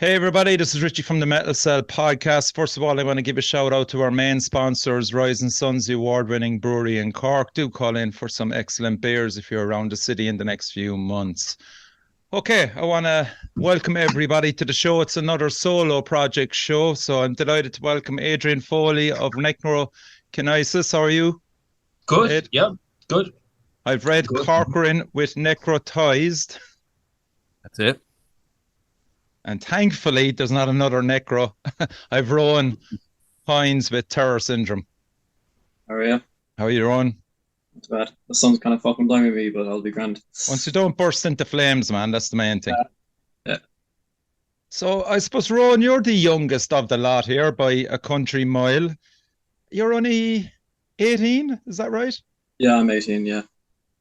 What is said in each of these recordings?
Hey everybody, this is Richie from the Metal Cell podcast. First of all, I want to give a shout out to our main sponsors, Rise and Sons, the award-winning brewery in Cork. Do call in for some excellent beers if you're around the city in the next few months. Okay, I want to welcome everybody to the show. It's another solo project show, so I'm delighted to welcome Adrian Foley of Necrokinesis. How are you, Good. Ed? Yeah. Good. I've read Good. Cocoran with Necrotized, That's it. and thankfully there's not another Necro. I've Roan Hynes with Terror Syndrome. How are you? How are you, Roan? Not too bad. The sun's kind of fucking blinding me, but I'll be grand. Once you don't burst into flames, man, that's the main thing. Yeah. So I suppose, Rowan, you're the youngest of the lot here by a country mile. You're only 18, is that right? Yeah, I'm 18, yeah.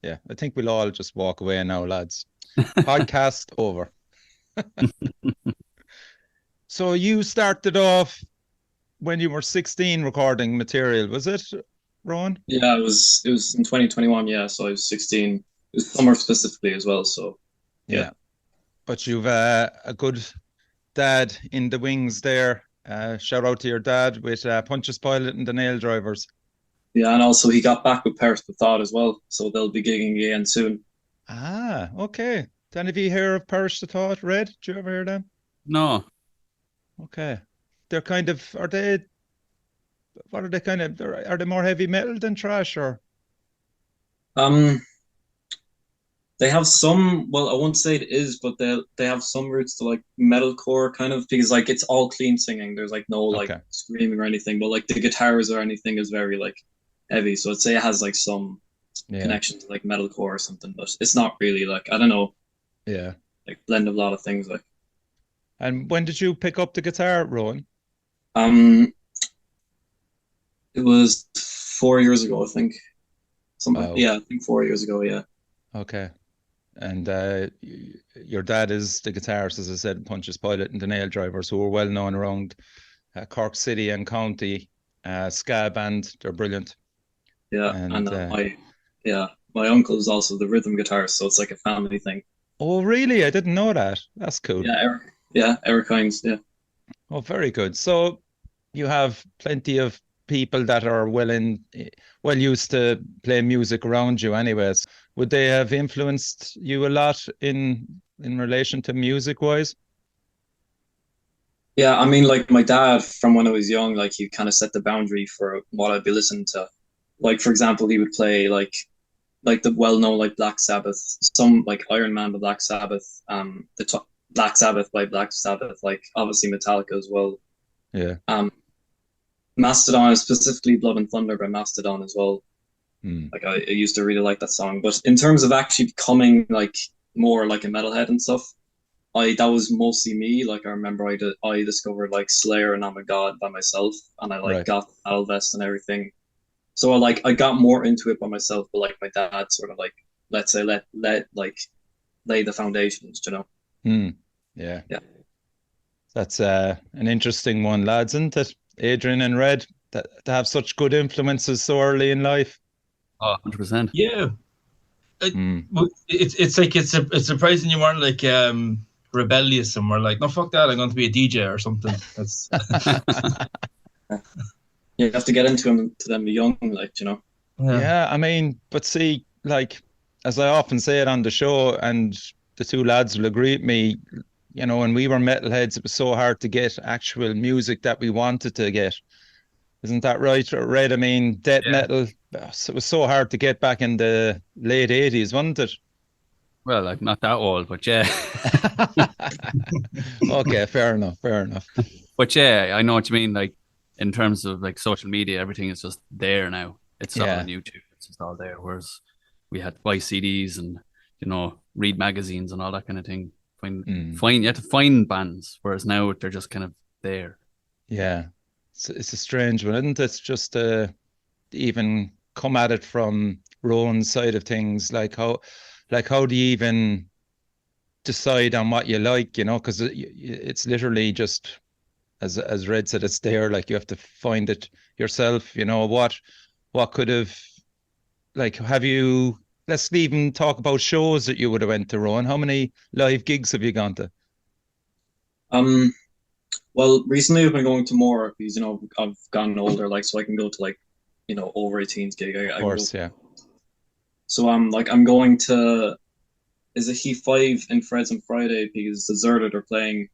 Yeah, I think we'll all just walk away now, lads. Podcast over. So you started off when you were 16 recording material, was it, Rowan? Yeah, it was in 2021, yeah, so I was 16. It was summer specifically as well, so yeah. But you've a good dad in the wings there. Shout out to your dad with Punches Pilot and the Nail Drivers. Yeah, and also he got back with Paris the Thought as well, so they'll be gigging again soon. Ah, okay. Did any of you hear of Perish the Thought? Red? Did you ever hear them? No. Okay. They're kind of, what are they kind of, are they more heavy metal than trash or? Um, they have some, well, I won't say it is, but they have some roots to like metalcore kind of, because like it's all clean singing. There's like no like Okay. screaming or anything, but like the guitars or anything is very like heavy. So I'd say it has like some Yeah. connection to like metalcore or something, but it's not really like, I don't know, Yeah. like blend of a lot of things like. And when did you pick up the guitar, Rowan? Um, it was 4 years ago, I think. Something, Wow. yeah, I think 4 years ago, yeah. Okay. And your dad is the guitarist, as I said, Punches Pilot and the Nail Drivers, who are well known around Cork City and County. Ska band, they're brilliant. Yeah, And and my uncle is also the rhythm guitarist, so it's like a family thing. oh, really? I didn't know that. That's cool. Yeah, Eric. Yeah, Eric Hynes. Yeah. Oh, very good. So you have plenty of people that are well used to play music around you anyways. Would they have influenced you a lot in relation to music wise? Yeah, I mean, like my dad from when I was young, like he kind of set the boundary for what I'd be listening to. Like for example, he would play like the well-known like Black Sabbath, some like Iron Man by Black Sabbath, Black Sabbath by Black Sabbath, like obviously Metallica as well. Yeah. Um, Mastodon, specifically Blood and Thunder by Mastodon as well. Hmm. Like I used to really like that song. But in terms of actually becoming like more like a metalhead and stuff, I that was mostly me. Like I remember I discovered like Slayer and I'm a God by myself, and I like Right. got Metal Vest and everything. So I got more into it by myself, but like my dad sort of like, let's say, let like lay the foundations, you know. Hmm. Yeah. Yeah. That's an interesting one, lads, isn't it? Adrian and Red, that to have such good influences so early in life. Oh, 100%. Yeah, it, Hmm. it's like it's surprising you weren't like rebellious and were like, no, fuck that, I'm going to be a DJ or something. That's You have to get into them young, like, you know. yeah, Yeah, I mean, but see, like, as I often say it on the show, and the two lads will agree with me, when we were metalheads, it was so hard to get actual music that we wanted to get. Isn't that right, Red? I mean, death yeah. metal, it was so hard to get back in the late 80s, wasn't it? Well, like not that old, but yeah. Okay, fair enough, fair enough. But yeah, I know what you mean. Like in terms of like social media, everything is just there now. It's all Yeah. on YouTube. It's just all there. Whereas we had to buy CDs and read magazines and all that kind of thing. You have to find bands. Whereas now they're just kind of there. Yeah, it's a strange one, isn't it? It's just even come at it from Roan's side of things, like how do you even decide on what you like, because it's literally just as Red said, it's there. Like you have to find it yourself. What could have like have you? Let's even talk about shows that you would have went to, Rowan. How many live gigs have you gone to? Well, recently I've been going to more because I've gotten older, like so I can go to like over 18s gig. Of I can go. course, yeah. So I'm going to is it Heat 5 in Fred's on Friday because Deserted are playing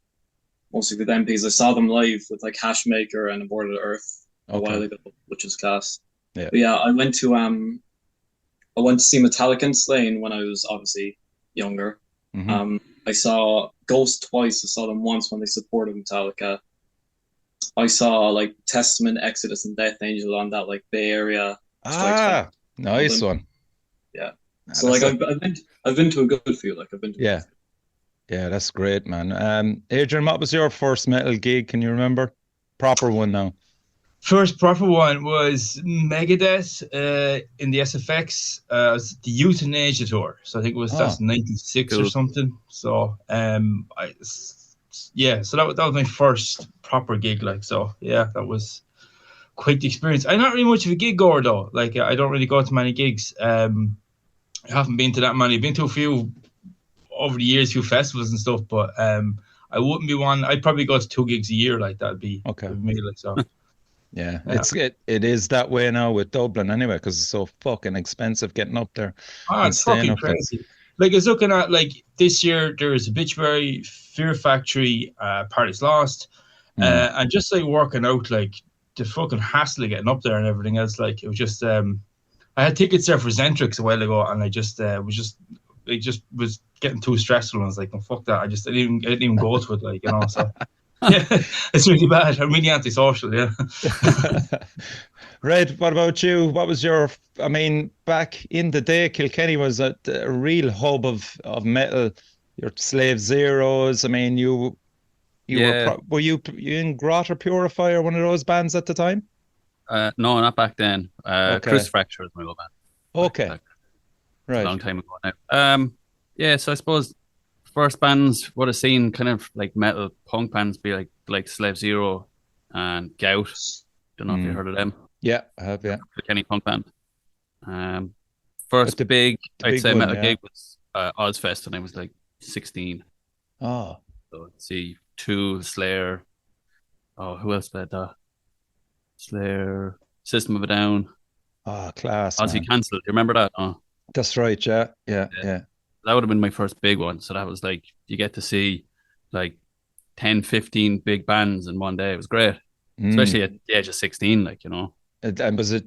mostly with them because I saw them live with like Hashmaker and Aborted Earth a while ago, which is class. Yeah. But yeah, I went to see Metallica and Slain when I was obviously younger. I saw Ghost twice. I saw them once when they supported Metallica. I saw like Testament, Exodus, and Death Angel on that like Bay Area strikes. Nice one. Yeah. So like I've been to a good few. Like I've been to yeah. Yeah, that's great, man. Adrian, what was your first metal gig? Can you remember? Proper one now. First proper one was Megadeth in the SFX. It was the Euthanasia tour. So I think that's 96 or something. So so that was my first proper gig. Like, so yeah, that was quite the experience. I'm not really much of a gig goer though. Like, I don't really go to many gigs. I haven't been to that many. I've been to a few over the years, few festivals and stuff, but I wouldn't be one. I'd probably go to 2 gigs a year. Like, that'd be me. Like, so. Yeah, it is that way now with Dublin anyway, because it's so fucking expensive getting up there. It's fucking crazy. Like, I was looking at like this year, there's Obituary, Fear Factory, Paradise Lost, and just like working out like the fucking hassle of getting up there and everything else. Like, it was just I had tickets there for Zentrix a while ago, and I just was getting too stressful, and I was like, no, fuck that. I didn't even go to it, like, so. Yeah, it's really bad. I'm really antisocial, yeah. Red, what about you? What was your, back in the day, Kilkenny was a real hub of metal. Your Slave Zeros, you were you in Grot or Purifier, one of those bands at the time? No, not back then. Chris Fracture was my old band. Okay. Right. A long time ago now. So I suppose first bands would have seen kind of like metal punk bands be like Slave Zero and Gout. Don't know if you heard of them. Yeah, I have, yeah. Kenny punk band. First big metal gig was Ozfest when I was like 16. Oh. So let's see, Tool, Slayer. Oh, who else played that? Slayer, System of a Down. Oh, class. Ozzy Cancelled. You remember that? Oh. That's right, yeah. That would have been my first big one. So that was like, you get to see like 10, 15 big bands in one day. It was great. Especially at the age of 16, like, And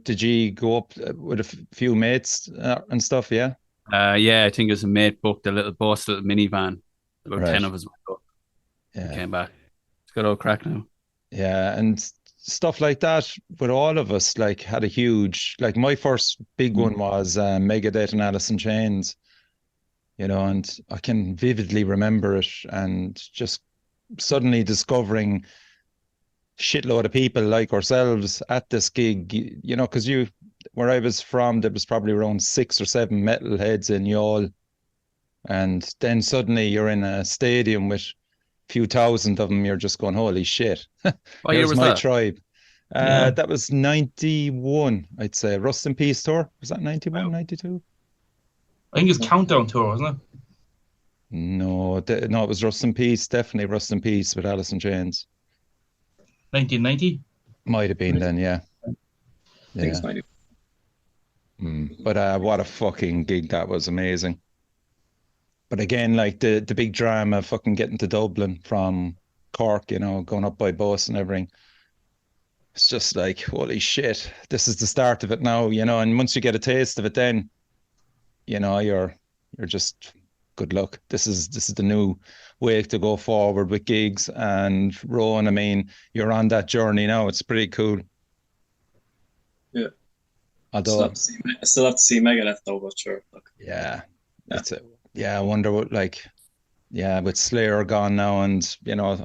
did you go up with a few mates and stuff, yeah? I think it was a mate booked a little minivan. About 10 of us went up. Yeah. Came back. It's got all crack now. Yeah, and stuff like that with all of us, like, had a huge, like, my first big one was Megadeth and Alice in Chains. And I can vividly remember it, and just suddenly discovering shitload of people like ourselves at this gig, because where I was from, there was probably around 6 or 7 metalheads in Youghal, and then suddenly you're in a stadium with a few thousand of them. You're just going, holy shit. What year was my that? tribe. That was 91, I'd say. Rust in Peace tour. Was that 91, 92? I think it's Countdown Tour, wasn't it? No, it was Rust in Peace. Definitely Rust in Peace with Alice in Chains. 1990? Might have been then, yeah. I think it's 90. But what a fucking gig that was. Amazing. But again, like the big drama fucking getting to Dublin from Cork, going up by bus and everything. It's just like, holy shit, this is the start of it now, and once you get a taste of it, then you're just good luck. This is the new way to go forward with gigs. And Roan, you're on that journey now. It's pretty cool. Yeah. Although I still have to see Megadeth though, but sure. Look. Yeah. I wonder what, with Slayer gone now, and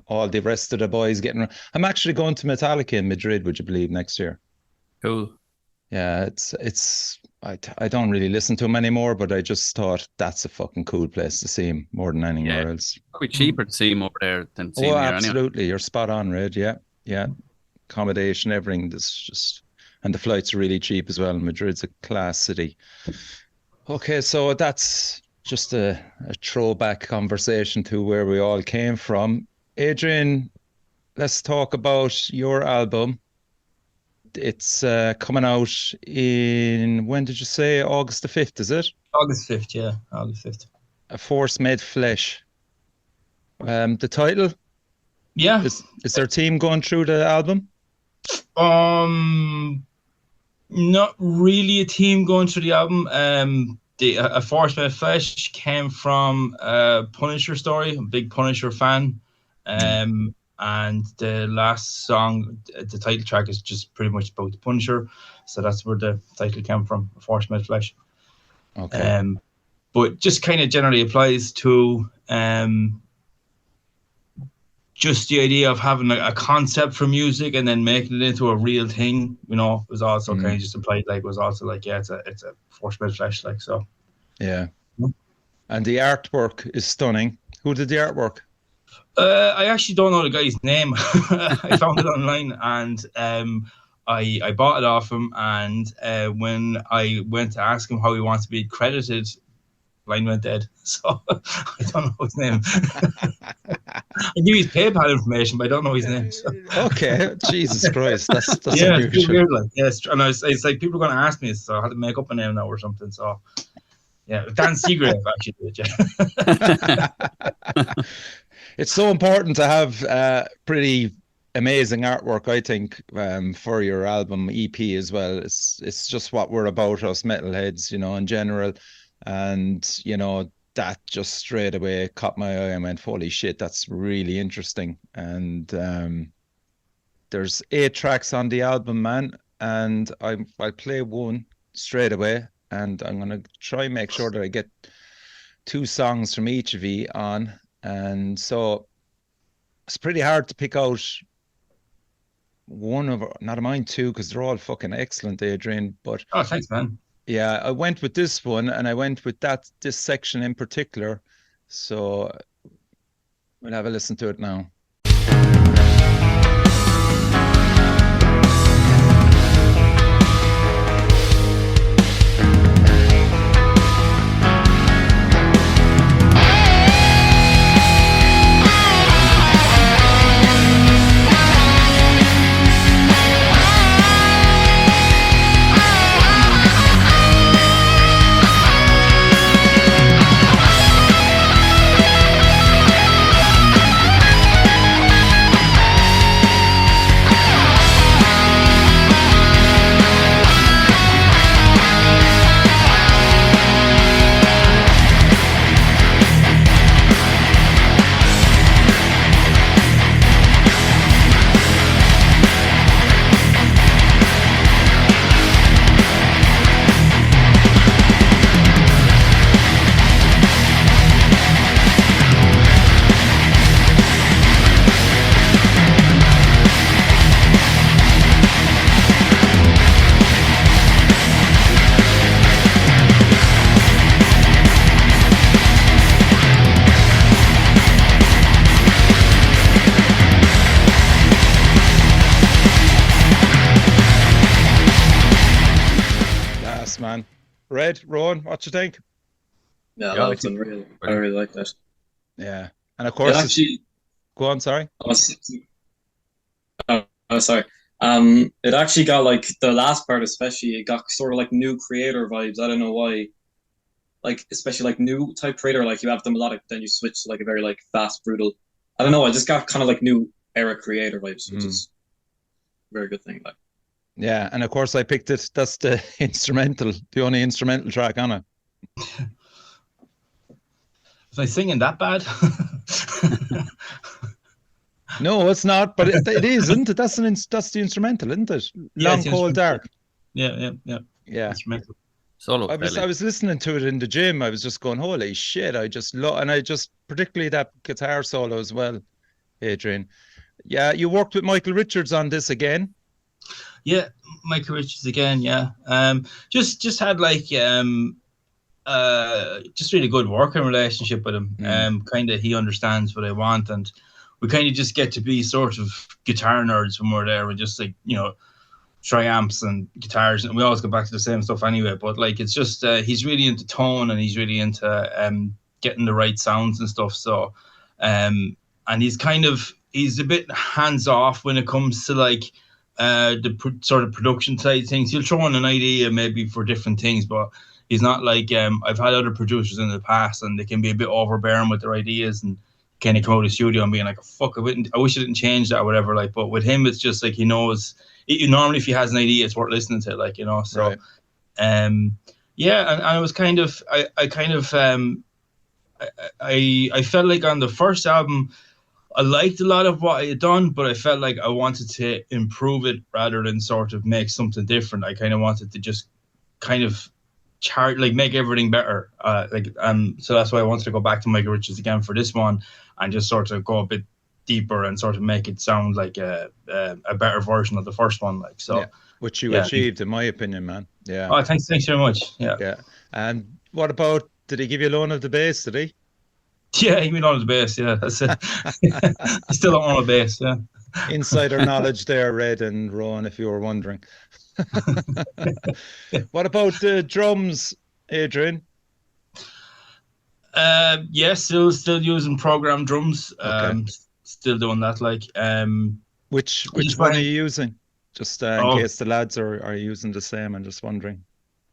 all the rest of the boys getting. I'm actually going to Metallica in Madrid, would you believe, next year. Cool. Yeah, I don't really listen to him anymore, but I just thought that's a fucking cool place to see him more than anywhere else. Probably cheaper to see him over there than see him here. Absolutely. Anyway. You're spot on, Red. Yeah. Accommodation, everything. And the flights are really cheap as well. Madrid's a class city. Okay, so that's just a throwback conversation to where we all came from. Adrian, let's talk about your album. It's coming out in, when did you say? August the 5th, is it? August 5th, yeah. August 5th. A Force Made Flesh. The title? Yeah. Is there a team going through the album? Not really a team going through the album. A Force Made Flesh came from a Punisher story. I'm a big Punisher fan. And the last song, the title track, is just pretty much about the Punisher. So that's where the title came from, A Force Made Flesh. Okay. But just kind of generally applies to just the idea of having a concept for music and then making it into a real thing, was also kind of just applied, was also it's a Force Made Flesh, so. Yeah. And the artwork is stunning. Who did the artwork? I actually don't know the guy's name. I found it online, and I bought it off him, and when I went to ask him how he wants to be credited, line went dead. So I don't know his name. I give you his PayPal information, but I don't know his name. So. Okay, Jesus Christ, that's yeah, unusual. it's weird. Yes, and it's like people are going to ask me, so I had to make up a name now or something. So yeah, Dan Seagrave actually did. Yeah. It's so important to have pretty amazing artwork, I think, for your album EP as well. It's just what we're about, us metalheads, in general. And, that just straight away caught my eye and went, holy shit, that's really interesting. And there's 8 tracks on the album, man. And I'll play one straight away. And I'm going to try and make sure that I get 2 songs from each of you on. And so it's pretty hard to pick out one of, not of mine, 2, because they're all fucking excellent, Adrian. But oh, thanks, man. Yeah, I went with this one, and I went with this section in particular. So we'll have a listen to it now. Man. Red, Roan, what you think? Yeah, that's unreal. I really like that. Yeah, and of course, go on. Sorry. Sorry. It actually got the last part, especially. It got sort of new creator vibes. I don't know why. Especially new type creator. You have the melodic, then you switch to a very fast, brutal. I don't know. I just got kind of new era creator vibes, which is a very good thing. Yeah, and of course I picked it. That's the instrumental, the only instrumental track on it. Was I singing that bad? No, it's not, but it is, isn't it? That's the instrumental, isn't it? Long, Cold, Dark. Yeah. Instrumental. Solo. I was listening to it in the gym. I was just going, holy shit! I just love, and I just particularly that guitar solo as well, Adrian. Yeah, you worked with Michael Richards on this again. Yeah, Michael Richards again. Yeah, just had just really good working relationship with him. Kind of he understands what I want, and we kind of just get to be sort of guitar nerds when we're there. We just try amps and guitars, and we always go back to the same stuff anyway. But it's just he's really into tone, and he's really into getting the right sounds and stuff. So and he's a bit hands off when it comes to like sort of production side of things. He'll throw in an idea maybe for different things, but he's not like I've had other producers in the past, and they can be a bit overbearing with their ideas and kind of come out of the studio and being like, fuck, I wish I didn't change that or whatever. Like, but with him, it's just like he knows. Normally, if he has an idea, it's worth listening to. Like, you know, so Right. yeah, and I was kind of I felt like on the first album, I liked a lot of what I had done, but I felt like I wanted to improve it rather than sort of make something different. I kind of wanted to just kind of make everything better. So that's why I wanted to go back to Michael Richards again for this one and just sort of go a bit deeper and sort of make it sound like a better version of the first one. Like, so. Yeah. Which you achieved, in my opinion, man. Yeah. Oh, thanks very much. Yeah. Yeah. And what about, did he give you a loan of the bass, did he? Yeah, he went on the bass, yeah. That's it. I still don't own a bass, yeah. Insider knowledge there, Red and Roan, if you were wondering. What about the drums, Adrian? Yeah, still using programmed drums. Okay. Still doing that, like. Which one are you using? Just in case the lads are using the same, I'm just wondering.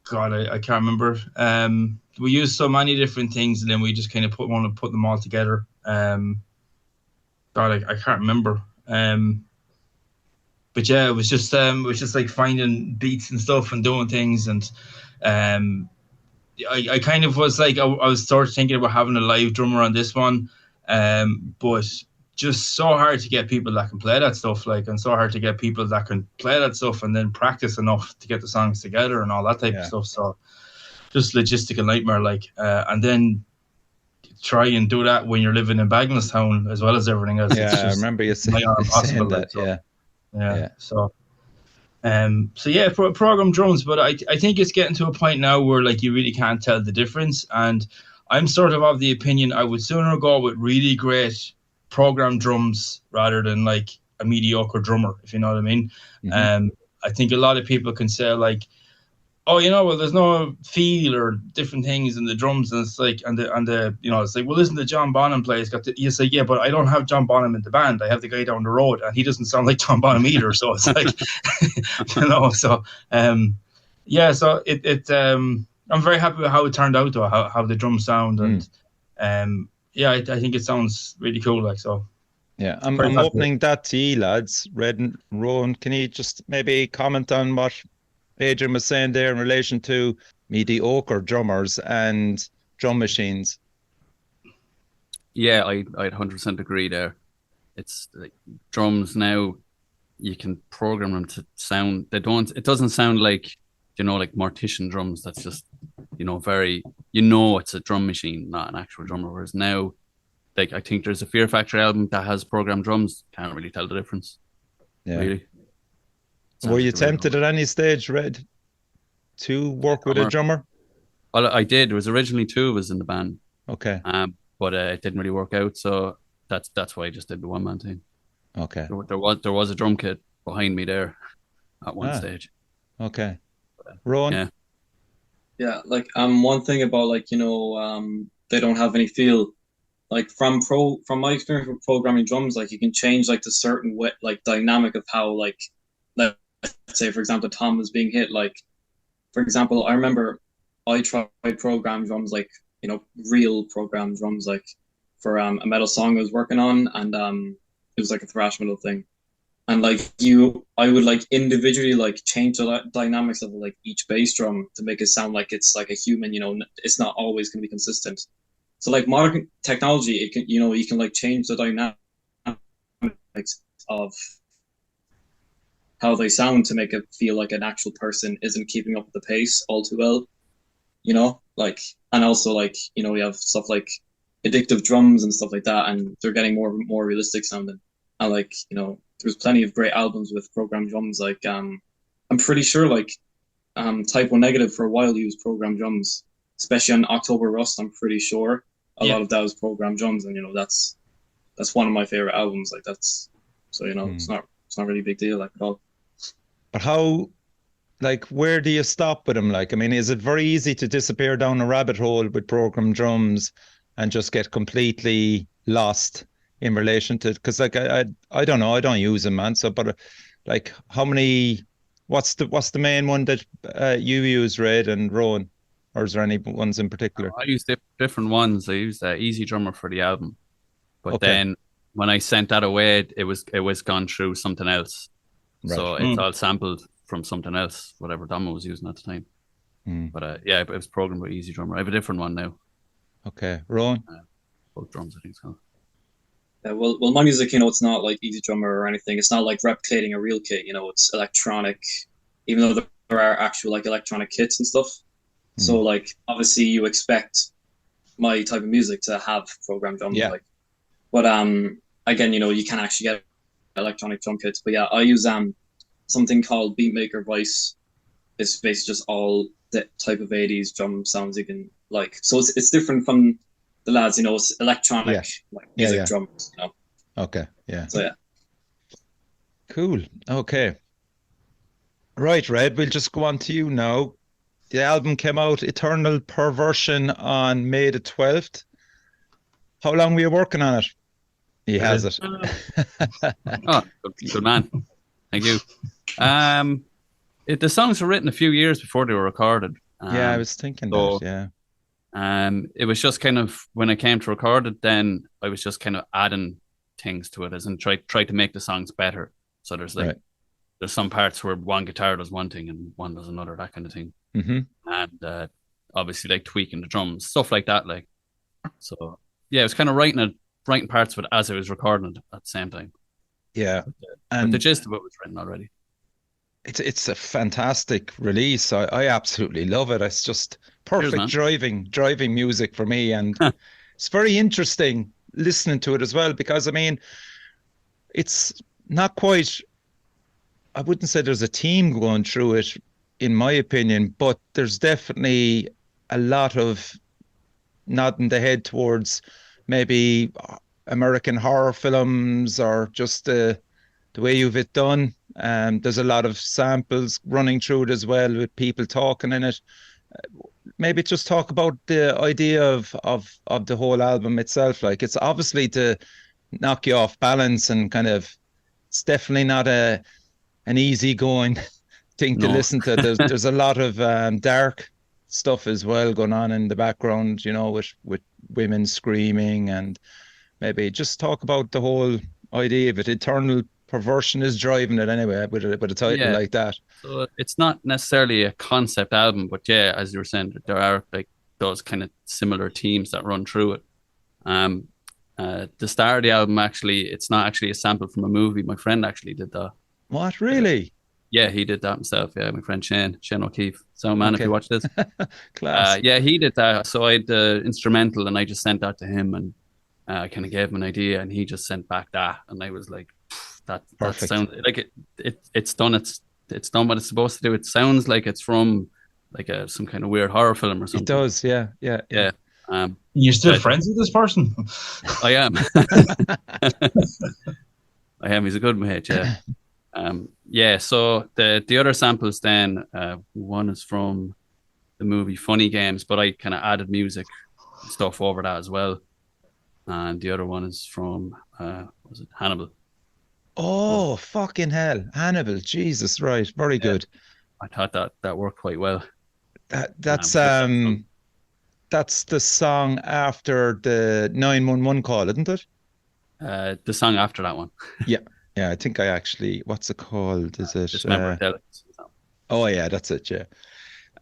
God, I can't remember. We use so many different things, and then we just kind of put them all together. God, I can't remember. But yeah, it was just like finding beats and stuff and doing things, and I kind of was like I was sort of thinking about having a live drummer on this one, but just so hard to get people that can play that stuff, like, and so hard to get people that can play that stuff and then practice enough to get the songs together and all that type of stuff. So just logistical nightmare, like, and then try and do that when you're living in Bagnallstown as well as everything else. Yeah, I remember you saying that. Like, so, yeah. So yeah, program drums, but I think it's getting to a point now where like you really can't tell the difference, and I'm sort of the opinion I would sooner go with really great program drums rather than like a mediocre drummer, if you know what I mean. Mm-hmm. I think a lot of people can say like, oh, you know, well, there's no feel or different things in the drums, and it's like, and the you know, it's like, well, listen to John Bonham play. You say, yeah, but I don't have John Bonham in the band. I have the guy down the road, and he doesn't sound like John Bonham either. So it's like, you know, so yeah, so I'm very happy with how it turned out, though, how the drums sound, and yeah, I think it sounds really cool, like, so. Yeah, I'm opening that to you, lads. Red and Roan, can you just maybe comment on what Adrian was saying there in relation to mediocre drummers and drum machines? Yeah, I'd 100% agree there. It's like drums now, you can program them to sound, it doesn't sound like, you know, like Mortician drums. That's just, you know, it's a drum machine, not an actual drummer. Whereas now, like, I think there's a Fear Factory album that has programmed drums. Can't really tell the difference. Yeah. Really. Were you tempted at any stage, Red, to work with a drummer? Well, I did. There was originally two of us in the band. Okay. But it didn't really work out, so that's why I just did the one man thing. Okay. There was a drum kit behind me there at one stage. Okay. Roan? Yeah, like one thing about, like, you know, they don't have any feel. Like from my experience with programming drums, like you can change like the certain way, like dynamic of how, like, let's say for example Tom was being hit. Like, for example, I remember I tried program drums, like, you know, real program drums, like for a metal song I was working on, and it was like a thrash metal thing, and like I would like individually like change the dynamics of like each bass drum to make it sound like it's like a human. You know, it's not always going to be consistent. So like modern technology, it can, you know, you can like change the dynamics of how they sound to make it feel like an actual person isn't keeping up with the pace all too well, you know, like, and also like, you know, we have stuff like addictive drums and stuff like that, and they're getting more realistic sounding. And like, you know, there's plenty of great albums with programmed drums. Like I'm pretty sure like Type O Negative for a while used programmed drums, especially on October Rust. I'm pretty sure a lot of that was programmed drums, and you know, that's one of my favorite albums. Like that's, so, you know, it's not really a big deal, like, at all. But how, like, where do you stop with them? Like, I mean, is it very easy to disappear down a rabbit hole with programmed drums and just get completely lost in relation to, because like I don't know, I don't use them, man. So, but like, how many? What's the main one that you use, Red and Roan, or is there any ones in particular? I used different ones. I used Easy Drummer for the album, but Okay. then when I sent that away, it was gone through something else. Right. So it's all sampled from something else, whatever Damo was using at the time. But yeah, it was programmed by Easy Drummer. I have a different one now. Okay, Roan. Both drums, I think so. Yeah, well, my music, it's not like Easy Drummer or anything. It's not like replicating a real kit. It's electronic, even though there are actual like electronic kits and stuff. So like obviously you expect my type of music to have programmed drums. Yeah. But again, you can actually get electronic drum kits. But yeah, I use something called Beatmaker Vice. It's basically just all the type of 80s drum sounds you can like. So it's different from the lads, it's electronic like music drums, Okay, yeah. So yeah. Cool. Okay. Right, Red, we'll just go on to you now. The album came out, Eternal Perversion, on May the 12th. How long were you working on it? He has it. Oh, good man. Thank you. The songs were written a few years before they were recorded. Yeah, I was thinking that, yeah. It was just kind of, when I came to record it, then I was just kind of adding things to it, as in try to make the songs better. So there's like, there's some parts where one guitar does one thing and one does another, that kind of thing. And obviously like tweaking the drums, stuff like that. Like, so yeah, I was kind of writing parts of it as I was recording it at the same time. Yeah. But the gist of it was written already. It's a fantastic release. I absolutely love it. It's just perfect driving music for me, and it's very interesting listening to it as well, because I mean, it's not quite, I wouldn't say there's a team going through it in my opinion, but there's definitely a lot of nodding the head towards maybe American horror films, or just the way you've it done. There's a lot of samples running through it as well, with people talking in it. Maybe just talk about the idea of the whole album itself. Like, it's obviously to knock you off balance, and kind of, it's definitely not an easy going thing to listen to. There's a lot of dark stuff as well going on in the background, with women screaming, and maybe just talk about the whole idea of it. Eternal Perversion is driving it anyway, with a title like that. So it's not necessarily a concept album, but yeah, as you were saying, there are like those kind of similar themes that run through it. The start of the album, actually, it's not actually a sample from a movie. My friend actually did that. What, really? Yeah, he did that himself. Yeah, my friend Shane O'Keefe. So man, if you watch this. Class. Yeah, he did that. So I had the instrumental, and I just sent that to him, and I kind of gave him an idea, and he just sent back that, and I was like, that sounds like it's done what it's supposed to do. It sounds like it's from like some kind of weird horror film or something. It does, yeah. You're still friends with this person? I am. I am. He's a good mate, yeah. Yeah, so the other samples then, one is from the movie Funny Games, but I kind of added music and stuff over that as well. And the other one is from was it Hannibal? Oh, fucking hell. Hannibal, Jesus, right. Very good. I thought that worked quite well. That's the song after the 911 call, isn't it? The song after that one. Yeah, I think I actually, what's it called? Is it Oh yeah, that's it, yeah.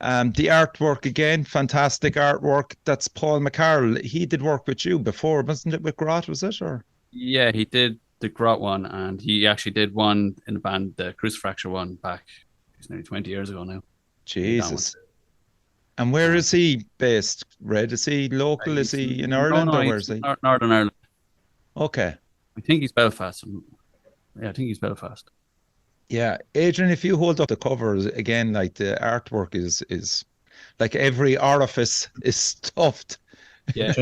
The artwork again, fantastic artwork. That's Paul McCarroll. He did work with you before, wasn't it, with Grot, was it? Or yeah, he did the Grot one, and he actually did one in the band, the Crucifracture one, back, it's nearly 20 years ago now. Jesus. And where is he based, Red? Is he local? Is he in Ireland, or where is he? Northern Ireland. Okay. I think he's Belfast. Yeah, I think he's Belfast. Yeah, Adrian, if you hold up the covers again, like the artwork is like every orifice is stuffed. Yeah,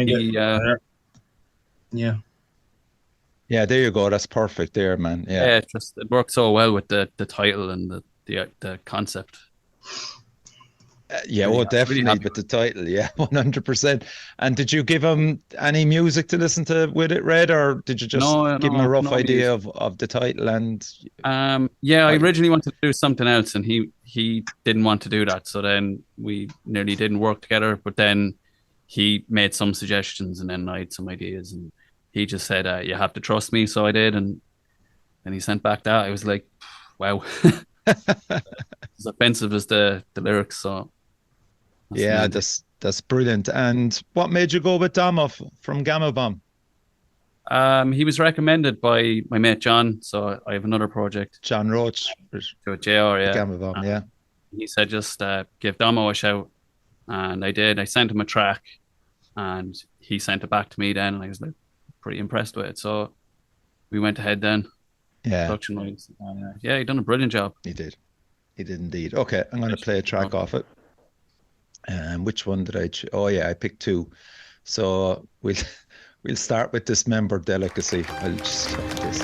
yeah, there you go. That's perfect there, man. Yeah, it works so well with the title and the concept. Yeah, Really, oh, I was really definitely happy with the title. Yeah, 100%. And did you give him any music to listen to with it, Red, or did you just give him a rough no idea music. of the title and Yeah, I I, originally wanted to do something else, and he didn't want to do that. So then we nearly didn't work together. But then he made some suggestions, and then I had some ideas, and he just said, "You have to trust me." So I did, and then he sent back that. I was like, "Wow." As offensive as the lyrics, so that's the yeah, main thing. that's brilliant. And what made you go with Damo from Gamma Bomb? He was recommended by my mate John, so I have another project John Roach, to JR, the yeah. Gamma Bomb, yeah. He said just give Damo a shout, and I did. I sent him a track, and he sent it back to me then, and I was like pretty impressed with it. So we went ahead then, Yeah, production wise. Yeah, he done a brilliant job. he did. He did indeed. Okay, I'm going to play a track off it. Which one did I? Oh yeah, I picked two. So we'll start with Dismembered Delicacy. I'll just look at this.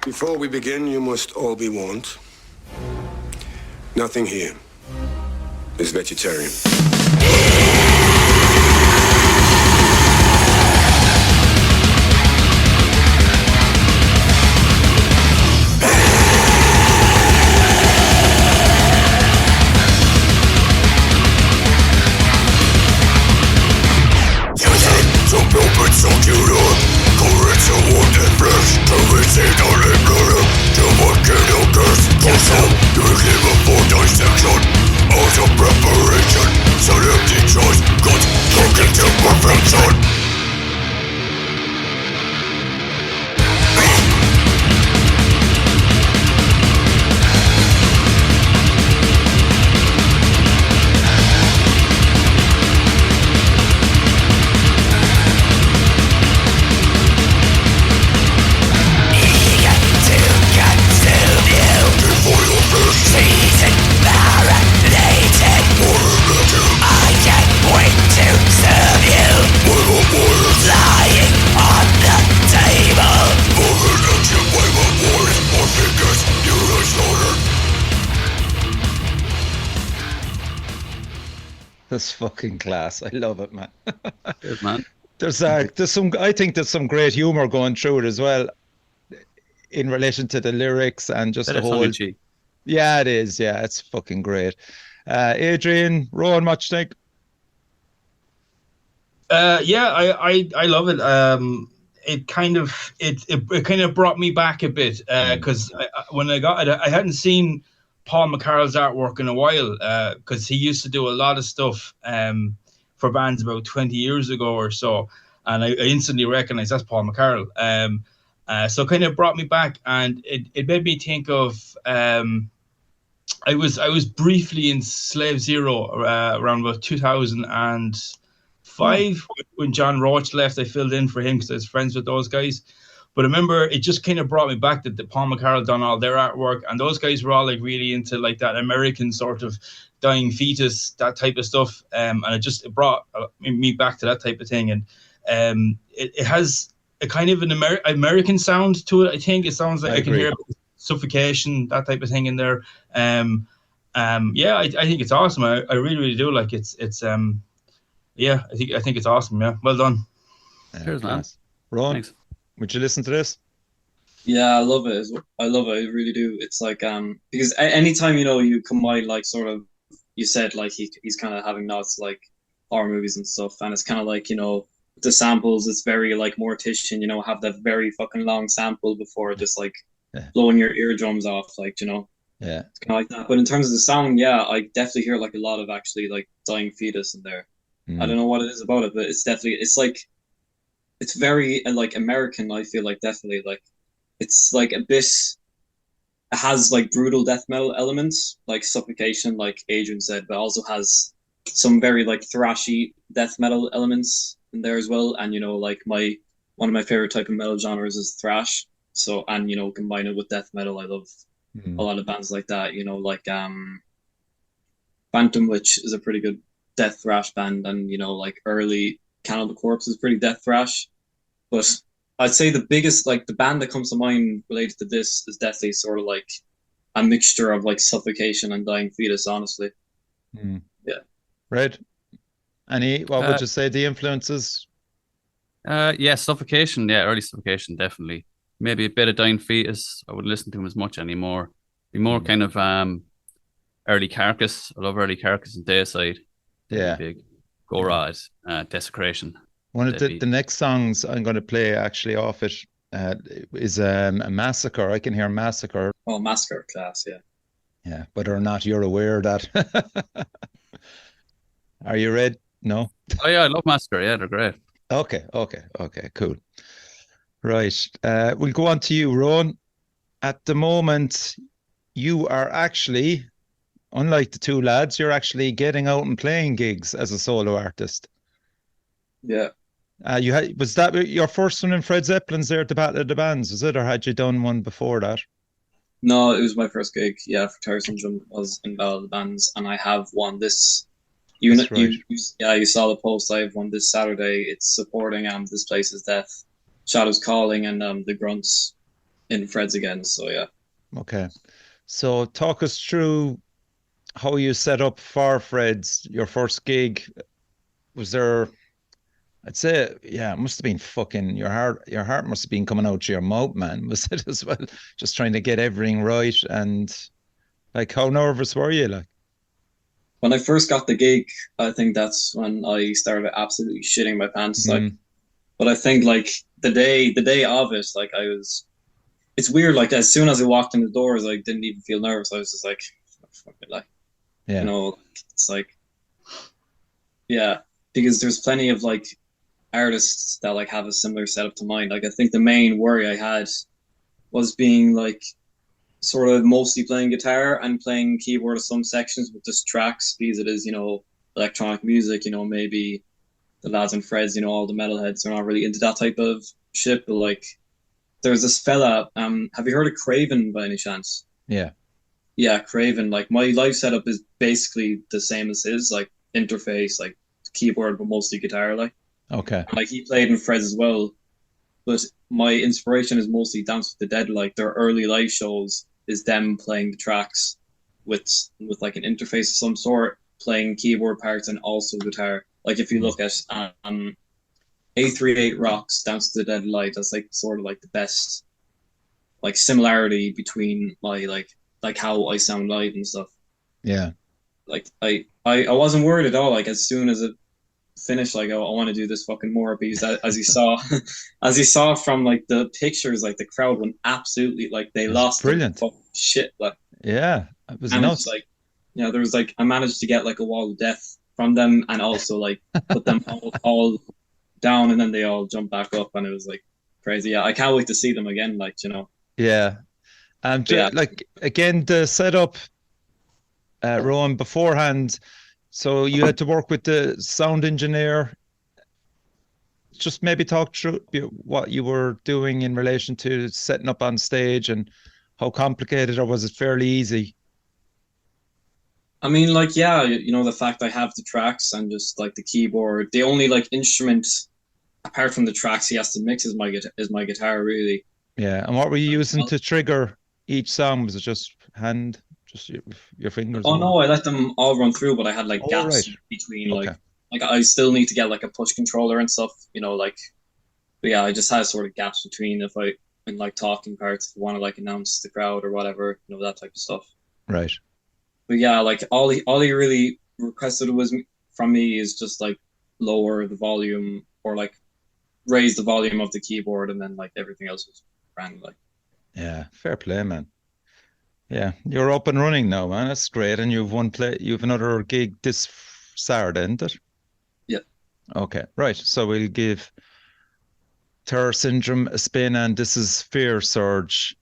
Before we begin, you must all be warned. Nothing here is vegetarian. That's fucking class. I love it, man. Cheers, man. There's some. I think there's some great humor going through it as well, in relation to the lyrics and just Bit the of tongue whole. in cheek. Yeah, it is. Yeah, it's fucking great. Adrian, Roan, what you think? Yeah, I love it. It kind of it kind of brought me back a bit because when I got it, I hadn't seen Paul McCarroll's artwork in a while because he used to do a lot of stuff for bands about 20 years ago or so, and I instantly recognized that's Paul McCarroll. So it kind of brought me back, and it made me think of I was briefly in Slave Zero around about 2005 when John Roach left. I filled in for him because I was friends with those guys. But I remember it just kind of brought me back that the Paul McCarroll done all their artwork, and those guys were all like really into like that American sort of dying fetus, that type of stuff. And it brought me back to that type of thing. And it has a kind of an American sound to it. I think it sounds like I can hear suffocation, that type of thing in there. Yeah, I think it's awesome. I really, really do. Like it's yeah, I think it's awesome. Yeah, well done. Cheers, man. Ron, Thanks. would you listen to this? Yeah, I love it. I love it. I really do. It's like because anytime you combine like sort of you said like he's kind of having nods to, like horror movies and stuff, and it's kind of like the samples. It's very like Mortician. Have that very fucking long sample before just like blowing your eardrums off, like Yeah, it's kind of like that. But in terms of the sound, yeah, I definitely hear like a lot of actually like dying fetus in there. I don't know what it is about it, but it's like it's very like American. I feel like definitely like it's like a bit. It has like brutal death metal elements, like Suffocation, like Adrian said, but also has some very like thrashy death metal elements in there as well. And like one of my favorite type of metal genres is thrash. So and combine it with death metal, I love a lot of bands like that, you know, like Phantom Witch is a pretty good death thrash band, and you know, like early Cannibal Corpse is pretty death thrash. But I'd say the biggest, like the band that comes to mind related to this is definitely sort of like a mixture of like Suffocation and Dying Fetus, honestly. Yeah. Red, what would you say the influences? Yeah, Suffocation. Yeah, early Suffocation, definitely. Maybe a bit of Dying Fetus. I wouldn't listen to him as much anymore. Be more kind of early Carcass. I love early Carcass and Dayside. Yeah. Big. Go Rod, Desecration. One of the next songs I'm going to play actually off it is a Massacre. I can hear Massacre. Oh, Massacre, class, yeah. Yeah, whether or not you're aware of that. Are you ready? No? Oh, yeah, I love Massacre. Yeah, they're great. Okay, cool. Right. We'll go on to you, Roan. At the moment, you are actually, unlike the two lads, you're actually getting out and playing gigs as a solo artist. Yeah. Was that your first one in Fred Zeppelin's there at the Battle of the Bands, was it? Or had you done one before that? No, it was my first gig, yeah, for Terror Syndrome. Was in Battle of the Bands, and I have one this. You saw the post. I have one this Saturday. It's supporting This Place Is Death, Shadows Calling, and the Grunts in Fred's again. So yeah. Okay, so talk us through how you set up for Fred's, your first gig. Was there? I'd say, yeah, it must have been fucking your heart must have been coming out to your mouth, man. Was it as well? Just trying to get everything right, and like, how nervous were you? Like, when I first got the gig, I think that's when I started absolutely shitting my pants. Like, but I think like the day of it, like it's weird. Like as soon as I walked in the doors, I didn't even feel nervous. I was just like, yeah, you know, it's like, yeah, because there's plenty of like artists that like have a similar setup to mine. Like I think the main worry I had was being like sort of mostly playing guitar and playing keyboard of some sections with just tracks, because it is, you know, electronic music, you know, maybe the lads and Freds, you know, all the metalheads are not really into that type of shit. But like there's this fella, have you heard of Craven by any chance? Yeah, Craven. Like my live setup is basically the same as his, like interface, like keyboard but mostly guitar, like. Okay. Like he played in Freds as well, but my inspiration is mostly Dance with the Dead. Like their early live shows is them playing the tracks with like an interface of some sort, playing keyboard parts and also guitar. Like if you look at A38 Rock's Dance with the Dead Live, that's like sort of like the best like similarity between my like how I sound live and stuff. Yeah. Like I wasn't worried at all. Like as soon as it finished, like I want to do this fucking more, because as you saw from like the pictures, like the crowd went absolutely like they lost brilliant fucking shit. Like yeah, it was nuts. Like, you know, there was like I managed to get like a wall of death from them, and also like put them all down, and then they all jumped back up, and it was like crazy. Yeah, I can't wait to see them again. Like, you know. Yeah, like again the setup, Roan, beforehand. So you had to work with the sound engineer. Just maybe talk through what you were doing in relation to setting up on stage, and how complicated, or was it fairly easy? I mean, like, yeah, you know, the fact I have the tracks and just like the keyboard, the only like instrument apart from the tracks he has to mix is my guitar, really. Yeah, and what were you using to trigger each song? Was it just hand? Just your fingers? Oh no, I let them all run through, but I had like gaps between, like I still need to get like a push controller and stuff, you know, like. But yeah, I just had sort of gaps between if I in like talking parts, if I want to like announce the crowd or whatever, you know, that type of stuff. Right. But yeah, like all he really requested from me is just like lower the volume or like raise the volume of the keyboard, and then like everything else was brand like. Yeah, fair play, man. Yeah, you're up and running now, man. That's great. And you've another gig this Saturday, isn't it? Yeah. Okay, right. So we'll give Terror Syndrome a spin, and this is Fear Surge.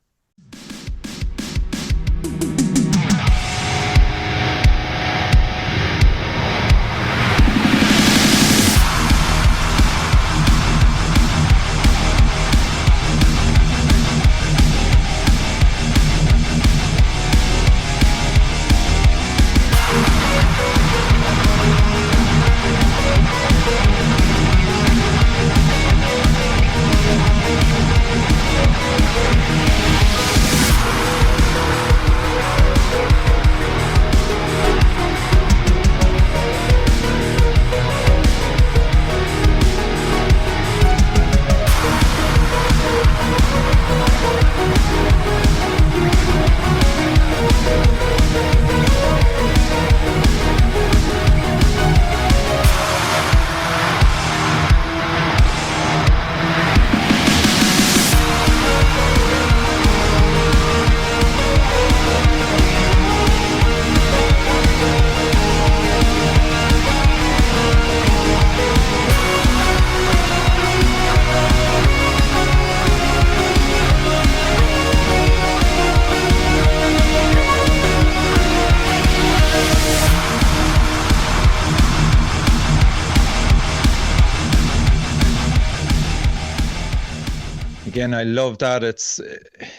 Adrian, I love that. It's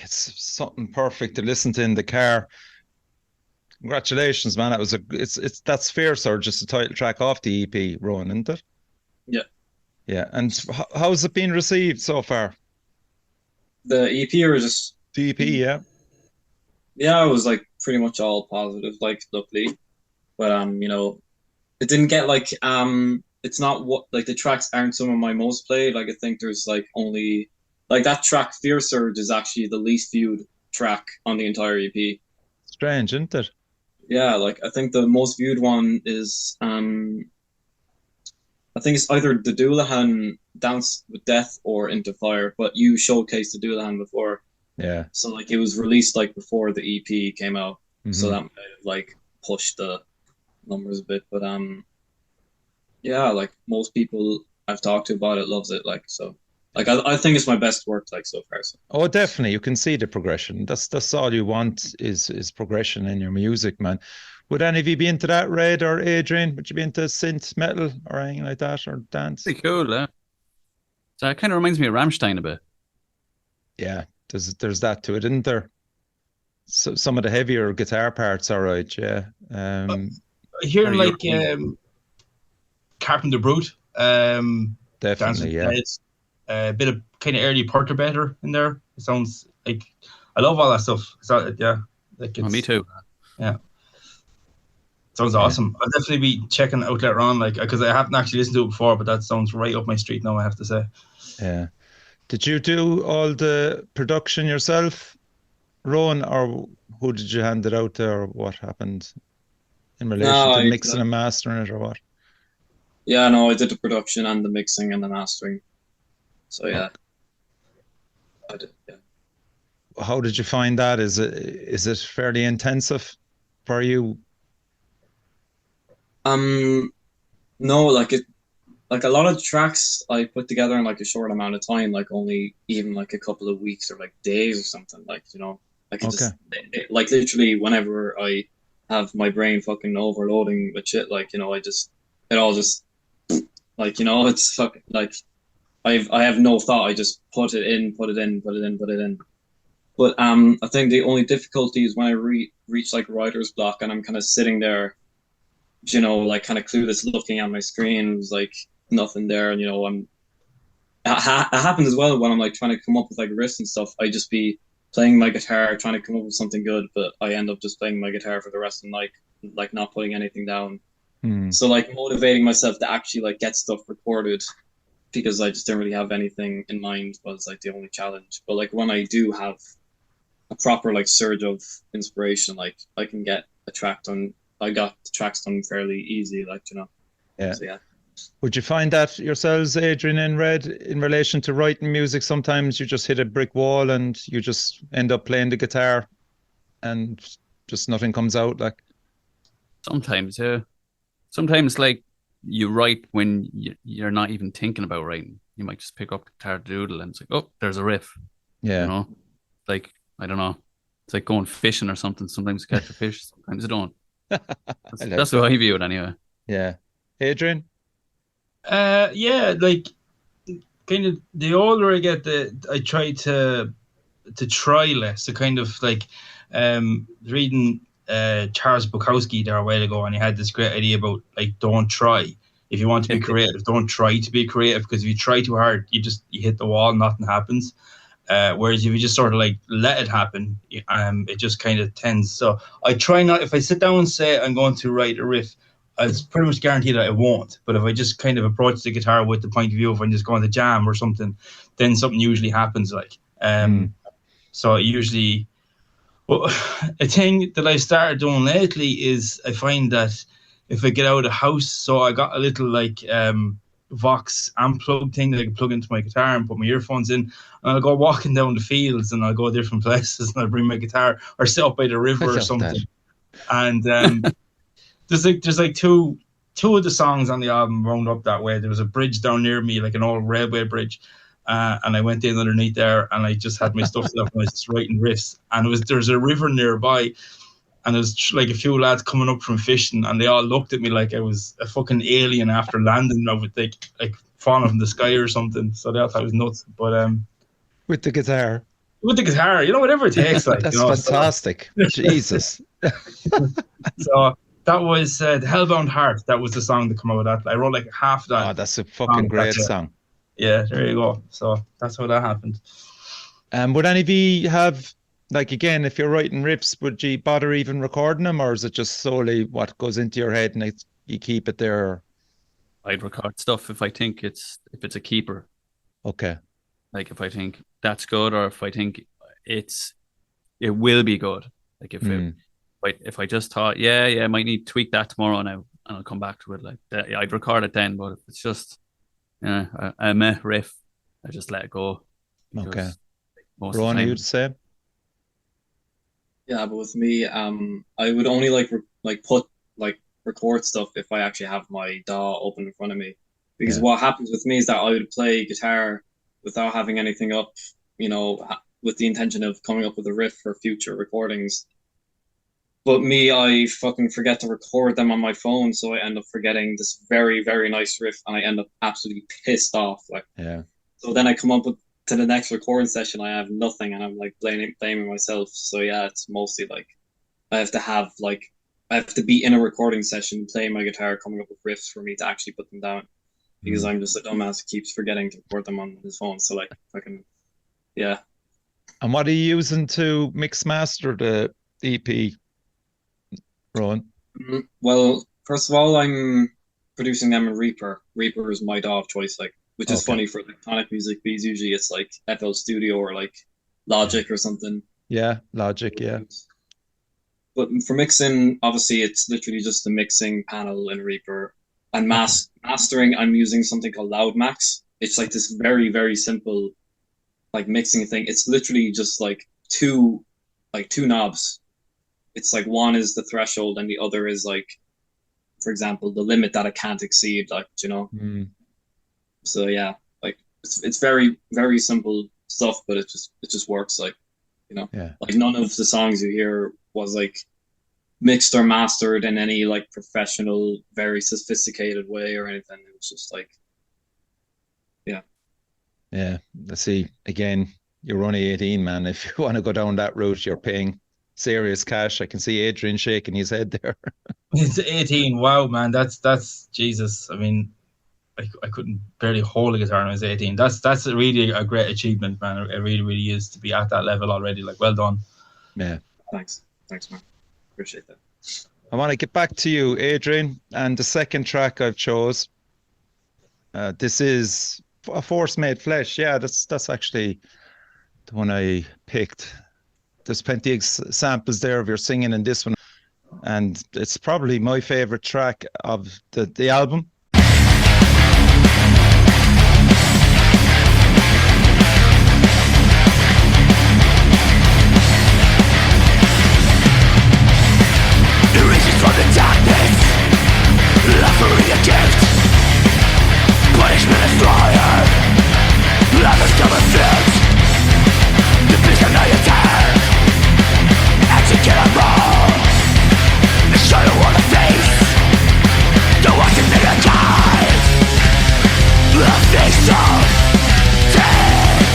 something perfect to listen to in the car. Congratulations, man. That's Fierce, or just the title track off the EP, Roan, isn't it? Yeah. Yeah. And how's it been received so far? The EP or just The EP, yeah. Yeah, it was like pretty much all positive, like luckily. But it didn't get like it's not what like the tracks aren't some of my most played. Like I think there's like only like that track Fear Surge is actually the least viewed track on the entire EP. Strange, isn't it? Yeah, like I think the most viewed one is I think it's either the Doulahan Dance with Death or Into Fire, but you showcased the Doulahan before. Yeah. So like it was released like before the EP came out. So Mhm. that might have like pushed the numbers a bit. But yeah, like most people I've talked to about it loves it, like so. Like I think it's my best work like so far. So. Oh, definitely. You can see the progression. That's all you want is progression in your music, man. Would any of you be into that, Red or Adrian? Would you be into synth metal or anything like that, or dance? Pretty cool, yeah. So it kind of reminds me of Rammstein a bit. Yeah, there's that to it, isn't there? So some of the heavier guitar parts, all right, yeah. Hearing Very like European. Carpenter Brute, Dance Definitely, with yeah. Dead, a bit of kind of early Perturbator in there. It sounds like I love all that stuff. So, yeah, like Oh, me too. Sounds Yeah. awesome. I'll definitely be checking out later on, like because I haven't actually listened to it before, but that sounds right up my street now, I have to say. Yeah. Did you do all the production yourself, Rowan, or who did you hand it out to, or what happened in relation No, to I mixing and mastering it, or what? yeah, no, I did the production and the mixing and the mastering. So yeah. I did, yeah. How did you find that? Is it fairly intensive for you? No, like a lot of tracks I put together in like a short amount of time, like only even like a couple of weeks or like days or something, like like it just like literally whenever I have my brain fucking overloading with shit, like it all just like it's fucking like I have no thought, I just put it in. But I think the only difficulty is when I reach like writer's block and I'm kind of sitting there, like kind of clueless, looking at my screen. It was like nothing there, and it happens as well when I'm like trying to come up with like riffs and stuff. I just be playing my guitar, trying to come up with something good, but I end up just playing my guitar for the rest of the night, like not putting anything down. So like motivating myself to actually like get stuff recorded, because I just didn't really have anything in mind, was like the only challenge. But like when I do have a proper like surge of inspiration, like I can get a track done. I got the tracks done fairly easy, like Yeah. So yeah. Would you find that yourselves, Adrian and Red, in relation to writing music? Sometimes you just hit a brick wall and you just end up playing the guitar and just nothing comes out, like. Sometimes, yeah. Sometimes, like, you write when you're not even thinking about writing. You might just pick up the guitar doodle and it's like, oh, there's a riff. Yeah. Like, I don't know. It's like going fishing or something. Sometimes you catch a fish, sometimes you don't. That's how I view it anyway. Yeah. Adrian? Yeah, like kind of the older I get, I try to try less. So kind of like reading Charles Bukowski there a while ago, and he had this great idea about like don't try. If you want to be creative, don't try to be creative, because if you try too hard, you hit the wall, nothing happens. Whereas if you just sort of like let it happen, it just kind of tends. So I try not, if I sit down and say I'm going to write a riff, it's pretty much guaranteed that I won't. But if I just kind of approach the guitar with the point of view of I'm just going to jam or something, then something usually happens. Like, so usually, well, a thing that I started doing lately is I find that if I get out of the house, so I got a little like Vox amp plug thing that I can plug into my guitar and put my earphones in, and I'll go walking down the fields and I'll go different places and I'll bring my guitar or sit up by the river or something. And there's like two of the songs on the album round up that way. There was a bridge down near me, like an old railway bridge, and I went in underneath there and I just had my stuff set up and I was just writing riffs. And there's a river nearby, and there's like a few lads coming up from fishing, and they all looked at me like I was a fucking alien after landing. I would like falling from the sky or something. So they all thought it was nuts. But with the guitar. With the guitar, whatever it takes. Like, That's fantastic. Jesus. So that was the Hellbound Heart. That was the song that came out of that. I wrote like half of that. Oh, that's a fucking great song. Yeah, there you go. So that's how that happened. Would any of you have, like, again, if you're writing riffs, would you bother even recording them, or is it just solely what goes into your head and you keep it there? I'd record stuff if I think if it's a keeper. Okay. Like if I think that's good, or if I think it will be good. Like if I just thought, I might need to tweak that tomorrow now, and I'll come back to it. Like I'd record it then. But if it's just a meh riff, I just let it go. Okay. Roan, you'd say? Yeah, but with me, I would only record stuff if I actually have my DAW open in front of me. Because what happens with me is that I would play guitar without having anything up, with the intention of coming up with a riff for future recordings. But me, I fucking forget to record them on my phone, so I end up forgetting this very, very nice riff, and I end up absolutely pissed off. So then I come up to the next recording session, I have nothing, and I'm like blaming myself. So yeah, it's mostly like I have to be in a recording session, playing my guitar, coming up with riffs for me to actually put them down, because I'm just a dumbass who keeps forgetting to record them on his phone. So like, fucking, yeah. And what are you using to mix master the EP, Roan? Well, first of all, I'm producing them in Reaper. Reaper is my DAW of choice, which is funny for electronic music, because usually it's like FL Studio or like Logic or something. Yeah, Logic, yeah. But for mixing, obviously, it's literally just the mixing panel in Reaper. And mastering, I'm using something called Loudmax. It's like this very, very simple like mixing thing. It's literally just like two knobs. It's like one is the threshold and the other is like, for example, the limit that it can't exceed, So yeah, like it's very, very simple stuff, but it just works, like none of the songs you hear was like mixed or mastered in any like professional, very sophisticated way or anything. It was just like, yeah. Let's see, again, you're only 18, man. If you want to go down that route, you're paying serious cash. I can see Adrian shaking his head there. It's 18. Wow, man. That's Jesus. I mean, I couldn't barely hold a guitar when I was 18. That's really a great achievement, man. It really, really is, to be at that level already. Like, well done. Yeah. Thanks, man. Appreciate that. I want to get back to you, Adrian, and the second track I've chose. This is A Force Made Flesh. Yeah, that's actually the one I picked. There's plenty of samples there of your singing in this one, and it's probably my favorite track of the album. From the darkness, offering a gift. Punishment is fire, love is coming filled. The beast of night is there, and to kill them all. The shadow on the face, the watching nigga die. The face of death.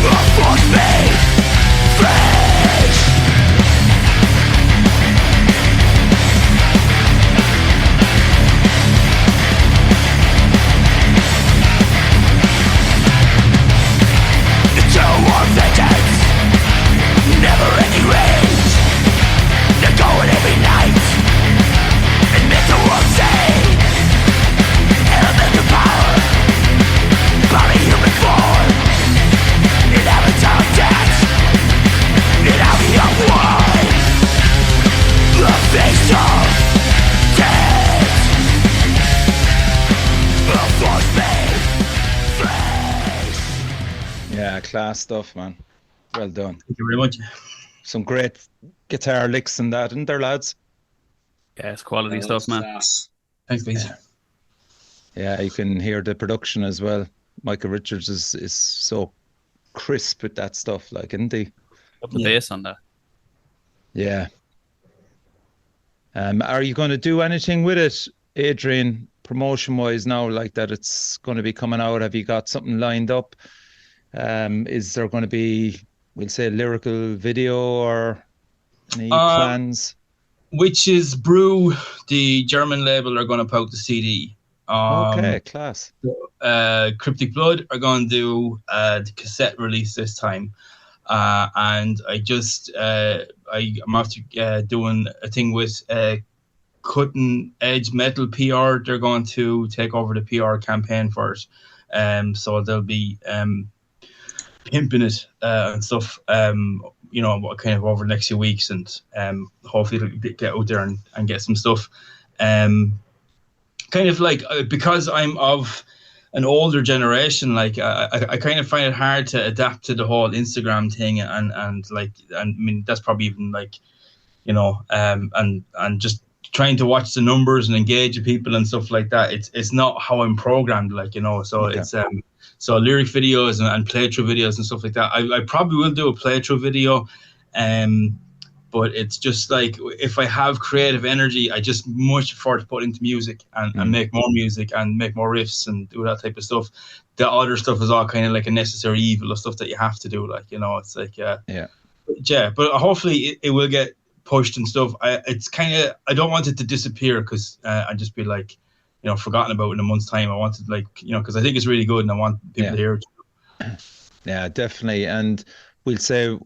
A force made flesh. Never-ending rage. They're going every night. Admit the world say elemental power, body human form. In avatar death, in army of one. The face of death. A force made flesh. Yeah, class stuff, man. Well done. Thank you very much. Some great guitar licks in that, isn't there, lads? Yeah, it's quality stuff, man. Thanks, please. Yeah, you can hear the production as well. Michael Richards is so crisp with that stuff, like, isn't he? Up the bass on that. Yeah. Are you going to do anything with it, Adrian, promotion wise now, like that it's going to be coming out? Have you got something lined up? Is there going to be, we'll say, lyrical video or any plans? Witches Brew, the German label, are going to put out the CD. Okay, class. Cryptic Blood are going to do the cassette release this time. And I'm after doing a thing with Cutting Edge Metal PR. They're going to take over the PR campaign for it. So they'll be pimping it and stuff, you know, kind of over the next few weeks, and hopefully it'll get out there and get some stuff. Kind of like, because I'm of an older generation, like I kind of find it hard to adapt to the whole Instagram thing, and I mean, that's probably even like, you know, and just trying to watch the numbers and engage with people and stuff like that. It's not how I'm programmed, like, you know. So okay. It's so lyric videos and playthrough videos and stuff like that. I probably will do a playthrough video, but it's just like, if I have creative energy, I just much prefer to put into music and make more music and make more riffs and do that type of stuff. The other stuff is all kind of like a necessary evil of stuff that you have to do, like, you know. It's like yeah. But hopefully it will get pushed and stuff. It's kind of, I don't want it to disappear, because I'd just be like, you know, forgotten about in a month's time. I wanted, like, you know, because I think it's really good and I want people to hear it. Yeah, definitely. And we'll say,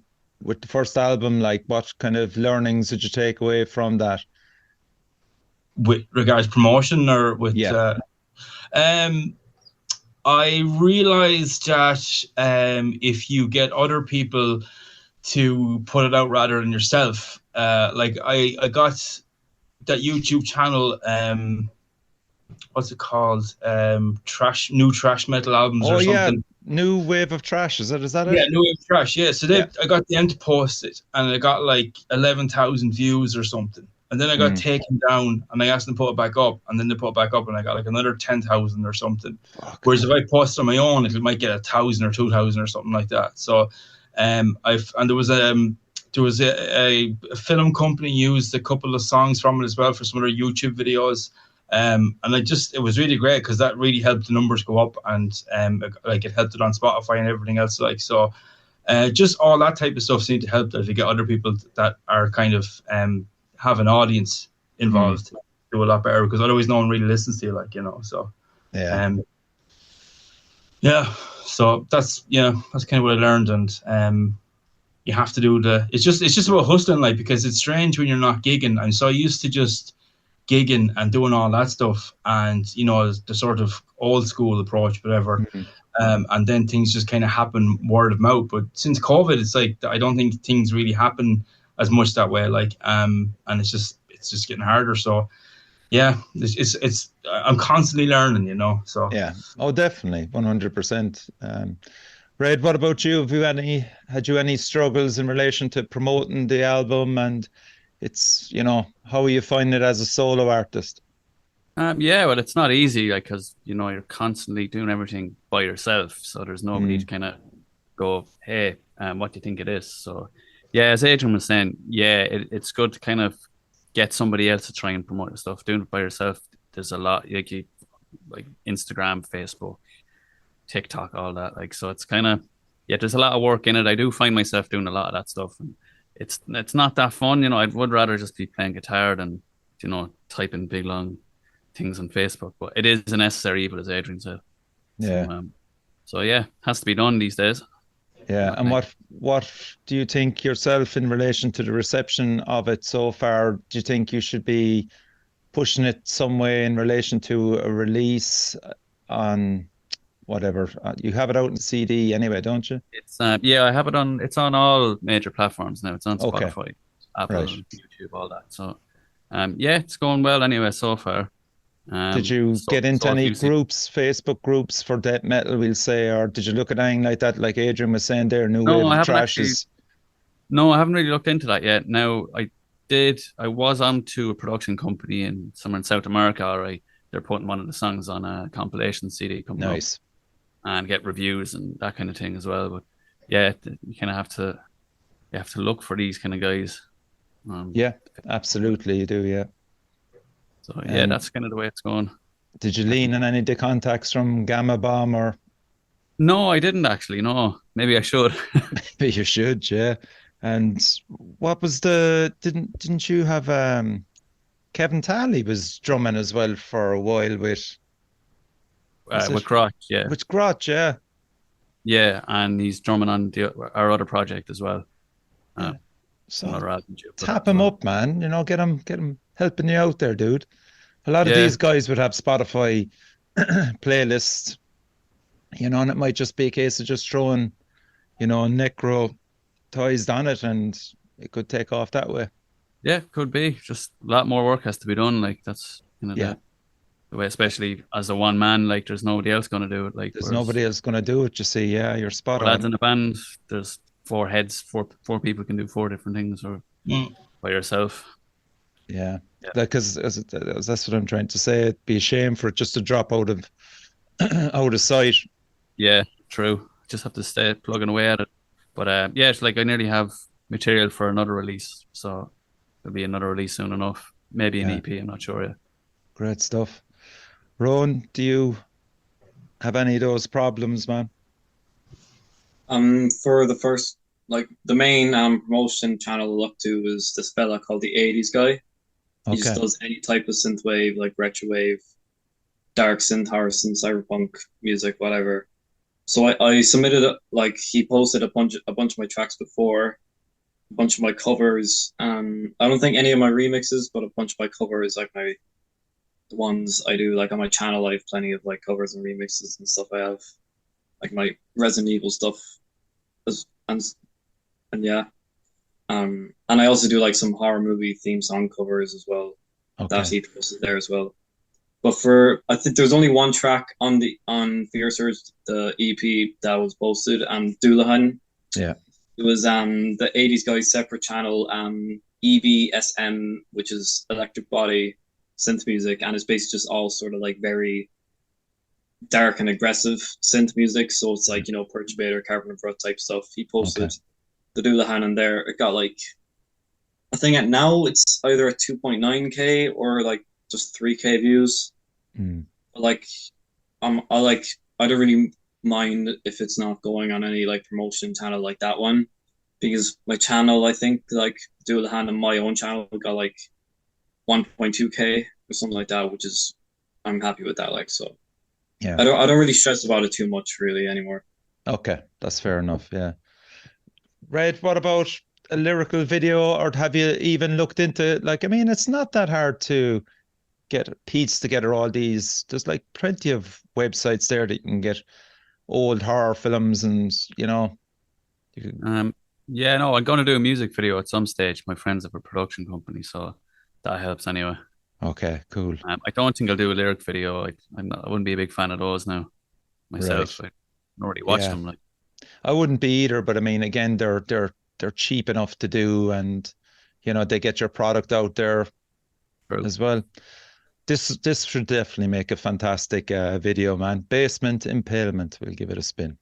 with the first album, like, what kind of learnings did you take away from that? With regards to promotion, or with I realized that if you get other people to put it out rather than yourself, like I got that YouTube channel, what's it called? New Trash Metal Albums or something. Yeah. New Wave of Trash, is that it? Yeah, New Wave of Trash, yeah. So I got them to post it, and I got like 11,000 views or something. And then I got taken down, and I asked them to put it back up, and then they put it back up, and I got like another 10,000 or something. Whereas if I post on my own, it might get 1,000 or 2,000 or something like that. So there was a film company used a couple of songs from it as well for some of their YouTube videos. And it was really great, because that really helped the numbers go up, and like it helped it on Spotify and everything else. Like, so just all that type of stuff seemed to help, that if you get other people that are kind of have an audience involved, do a lot better, because otherwise no one really listens to you, like, you know. So so that's kind of what I learned. And you have to do it's just about hustling, like, because it's strange when you're not gigging. I'm so used to just gigging and doing all that stuff, and, you know, the sort of old school approach, whatever. And then things just kind of happen word of mouth. But since COVID, it's like, I don't think things really happen as much that way, like, and it's just getting harder. So yeah, it's I'm constantly learning, you know. So yeah, oh, definitely, 100%. Red, what about you? Had you any struggles in relation to promoting the album? And it's, you know, how are you finding it as a solo artist? Yeah, well, it's not easy, like, because, you know, you're constantly doing everything by yourself, so there's nobody to kind of go, hey, what do you think it is? So yeah, as Adrian was saying, yeah, it's good to kind of get somebody else to try and promote your stuff. Doing it by yourself, there's a lot, like Instagram, Facebook, TikTok, all that, like, so it's kind of, there's a lot of work in it. I do find myself doing a lot of that stuff, and it's not that fun, you know. I would rather just be playing guitar than, you know, typing big long things on Facebook. But it is a necessary evil, as Adrian said. Yeah. So yeah, has to be done these days. Yeah. And what do you think yourself in relation to the reception of it so far? Do you think you should be pushing it some way in relation to a release on whatever? You have it out in CD anyway, don't you? It's yeah, I have it on. It's on all major platforms now. It's on Spotify, Apple, YouTube, all that. So yeah, it's going well anyway so far. Did you get into any groups, Facebook groups for death metal, we'll say, or did you look at anything like that, like Adrian was saying there, New Wave of Trash? No, I haven't really looked into that yet. Now, I was on to a production company somewhere in South America, alright. They're putting one of the songs on a compilation CD coming up, and get reviews and that kind of thing as well. But yeah, you kind of have to look for these kind of guys. Yeah, absolutely, you do, yeah. So yeah, that's kind of the way it's going. Did you lean on any of the contacts from Gamma Bomb, or No, I didn't actually. No, maybe I should. maybe you should, yeah. And what was didn't you have Kevin Talley was drumming as well for a while was With it Croc, yeah, with Grot, yeah. yeah, and he's drumming on our other project as well. Yeah. Another So album due for tap that as him well. up, man. Get him helping you out there, dude. A lot of Yeah, these guys would have Spotify playlists, and it might just be a case of just throwing, Necrotized on it, and it could take off that way. yeah, could be. Just a lot more work has to be done. Like that's Yeah. the way, especially as a one man. Like there's nobody else going to do it. Like There's whereas nobody else going to do it. You see, yeah, you're spot lads on. in a band, there's four heads, four people can do four different things, or by yourself. Yeah, Yeah. because that's what I'm trying to say. It'd be a shame for it just to drop out of out of sight. Yeah, true. Just have to stay plugging away at it. But yeah, it's like I nearly have material for another release, so there'll be another release soon enough. Maybe an Yeah. EP. I'm not sure yet. Great stuff. Roan, do you have any of those problems, man? For the first, like the main promotion channel I look to is this fella called the 80s guy. He just Okay. does any type of synthwave, like retrowave, dark synth, horror synth, cyberpunk music, whatever. So I submitted it, like he posted a bunch of my tracks before, a bunch of my covers. I don't think any of my remixes, but a bunch of my covers, like the ones I do, like on my channel, I have plenty of like covers and remixes and stuff. I have like my Resident Evil stuff, and yeah. And I also do like some horror movie theme song covers as well. Okay. That he posted there as well. But I think there's only one track on Fear Surge, the EP that was posted, Doulahan. Yeah. It was the 80s guy's separate channel, EBSM, which is electric body synth music, and it's basically just all sort of like very dark and aggressive synth music. So it's like, Perturbator, Carbon and Breath type stuff. He posted the Doulahan in there. It got like, I think now it's either at 2.9K or like just 3K views. Like, I don't really mind if it's not going on any like promotion channel like that one, because my channel, I think like Doulahan and my own channel got like 1.2K or something like that, which is, I'm happy with that. Like, so Yeah. I don't really stress about it too much really anymore. Okay, that's fair enough. Yeah. Red, what about a lyrical video, or have you even looked into, like, I mean, it's not that hard to piece together all these. There's like plenty of websites there that you can get old horror films, and you can, Yeah, no, I'm going to do a music video at some stage. My friends have a production company, so that helps anyway. okay, cool. I don't think I'll do a lyric video. I wouldn't be a big fan of those now myself. Right. I already watched Yeah. them. Like, I wouldn't be either, but I mean, again, they're cheap enough to do, and they get your product out there True. as well. This should definitely make a fantastic video, man. Basement Impalement. We'll give it a spin.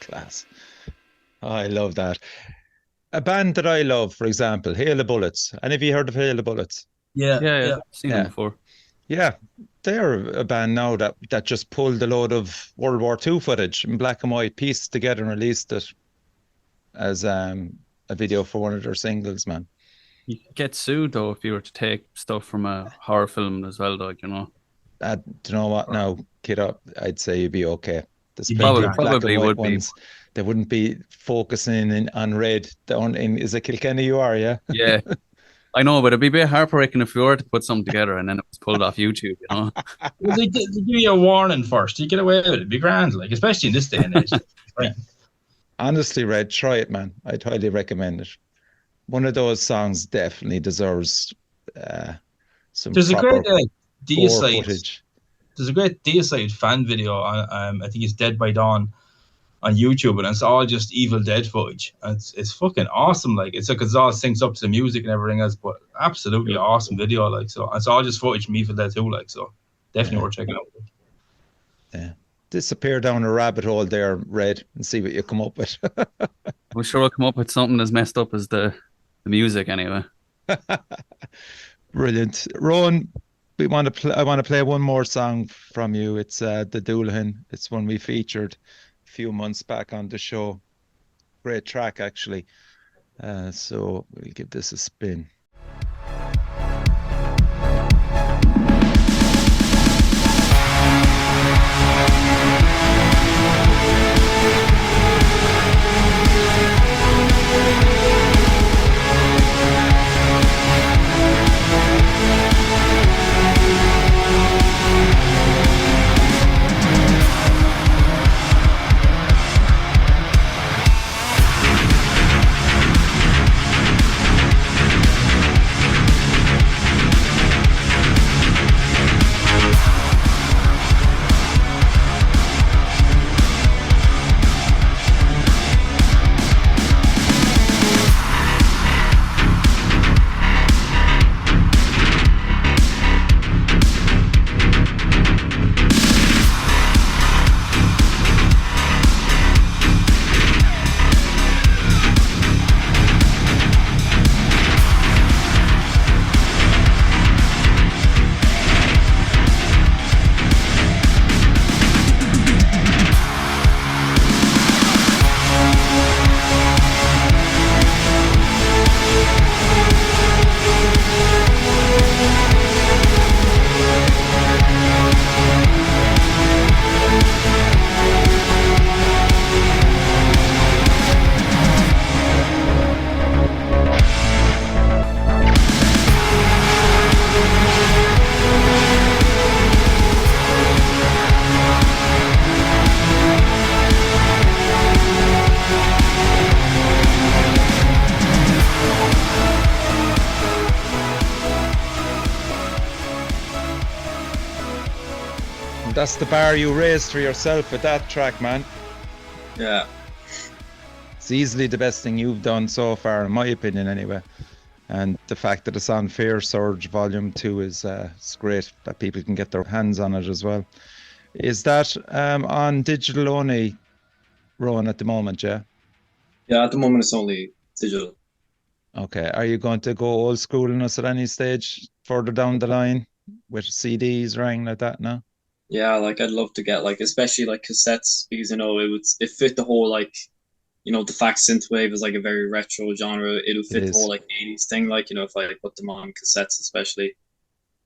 Class. Oh, I love that. A band that I love, for example, Hail of Bullets. Any of you heard of Hail of Bullets? Yeah, seen them Yeah. before. Yeah, they're a band now that just pulled a load of World War II footage in black and white, pieced together and released it as a video for one of their singles, man. You could get sued though if you were to take stuff from a horror film as well, though, you know. Do you know what now, kiddo? I'd say you'd be okay. The You'd be splendid grand. black and Probably white would be. ones, they wouldn't be focusing on red down in, is it Kilkenny you are, yeah? Yeah. I know, but it'd be a bit heartbreaking if we were to put something together and then it was pulled off YouTube, you know. Well, they give you a warning first. You get away with it. It'd be grand, like, especially in this day and age. Right. Honestly, Red, try it, man. I'd highly recommend it. One of those songs definitely deserves some There's a proper great gore Deicide. footage. There's a great Deicide fan video on I think it's Dead by Dawn on YouTube, and it's all just Evil Dead footage. And it's fucking awesome. Like it's all syncs up to the music and everything else, but absolutely awesome video. Like so, it's all just footage from Evil Dead 2. Like so, definitely worth checking out. Yeah. Disappear down a rabbit hole there, Red, and see what you come up with. I'm sure we'll come up with something as messed up as the music anyway. Brilliant. Roan, I want to play one more song from you. It's The Doulahan. It's one we featured a few months back on the show. Great track, actually. So we'll give this a spin. That's the bar you raised for yourself with that track, man. Yeah. It's easily the best thing you've done so far, in my opinion, anyway. And the fact that it's on Fear Surge Volume 2 is it's great that people can get their hands on it as well. Is that on digital only, Roan, at the moment, yeah? Yeah, at the moment it's only digital. Okay. Are you going to go old school in us at any stage further down the line with CDs or anything like that now? Yeah, like I'd love to get like especially like cassettes because it fit the whole like the fact synthwave is like a very retro genre. It'll fit the whole like 80s thing, like if I put them on cassettes especially.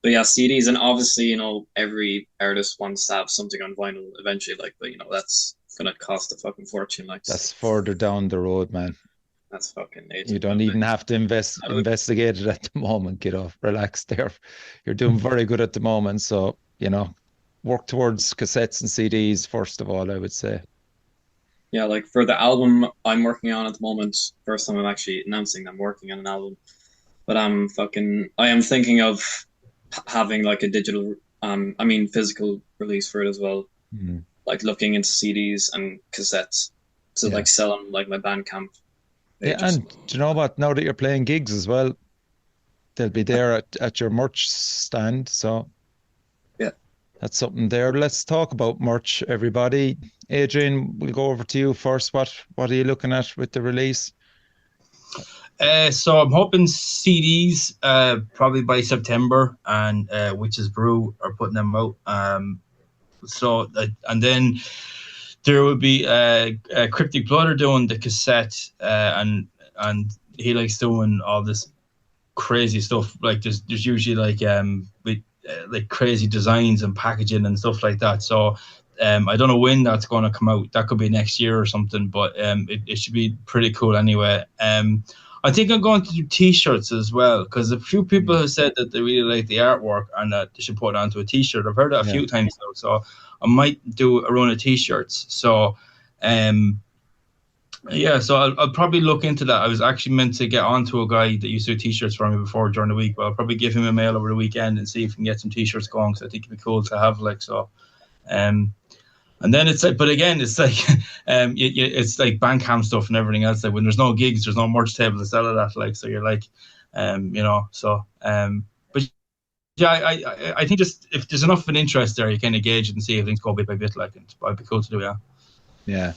But yeah, CDs, and obviously, every artist wants to have something on vinyl eventually, like, but that's gonna cost a fucking fortune. Like that's further down the road, man. That's fucking You don't even have to investigate it at the moment, kiddo. Relax there. You're doing very good at the moment, so work towards cassettes and CDs first of all, I would say. Yeah, like for the album I'm working on at the moment, first time I'm actually announcing I'm working on an album, but I am thinking of having like a digital, physical release for it as well. Mm-hmm. Like looking into CDs and cassettes to like sell on like my Bandcamp pages. Yeah, and do you know what? Now that you're playing gigs as well, they'll be there at your merch stand, so that's something there. Let's talk about merch, everybody. Adrian, we'll go over to you first. What are you looking at with the release? So I'm hoping CDs probably by September, and Witches Brew are putting them out. And then there will be Cryptic Blood are doing the cassette, and he likes doing all this crazy stuff. Like there's usually like crazy designs and packaging and stuff like that. So I don't know when that's going to come out. That could be next year or something, but it should be pretty cool anyway. I think I'm going to do T-shirts as well, because a few people have said that they really like the artwork and that they should put it onto a T-shirt. I've heard that a few times now, so I might do a run of T-shirts. So, so I'll probably look into that. I was actually meant to get onto a guy that used to do T-shirts for me before during the week, but I'll probably give him a mail over the weekend and see if we can get some T-shirts going, because I think it'd be cool to have, like, so. And then it's like, but again, it's like, it's like Bandcamp stuff and everything else. Like when there's no gigs, there's no merch table to sell it at. Like, so you're like, but yeah, I think just if there's enough of an interest there, you can engage it and see if things go bit by bit. Like, it'd be cool to do. Yeah. Yeah,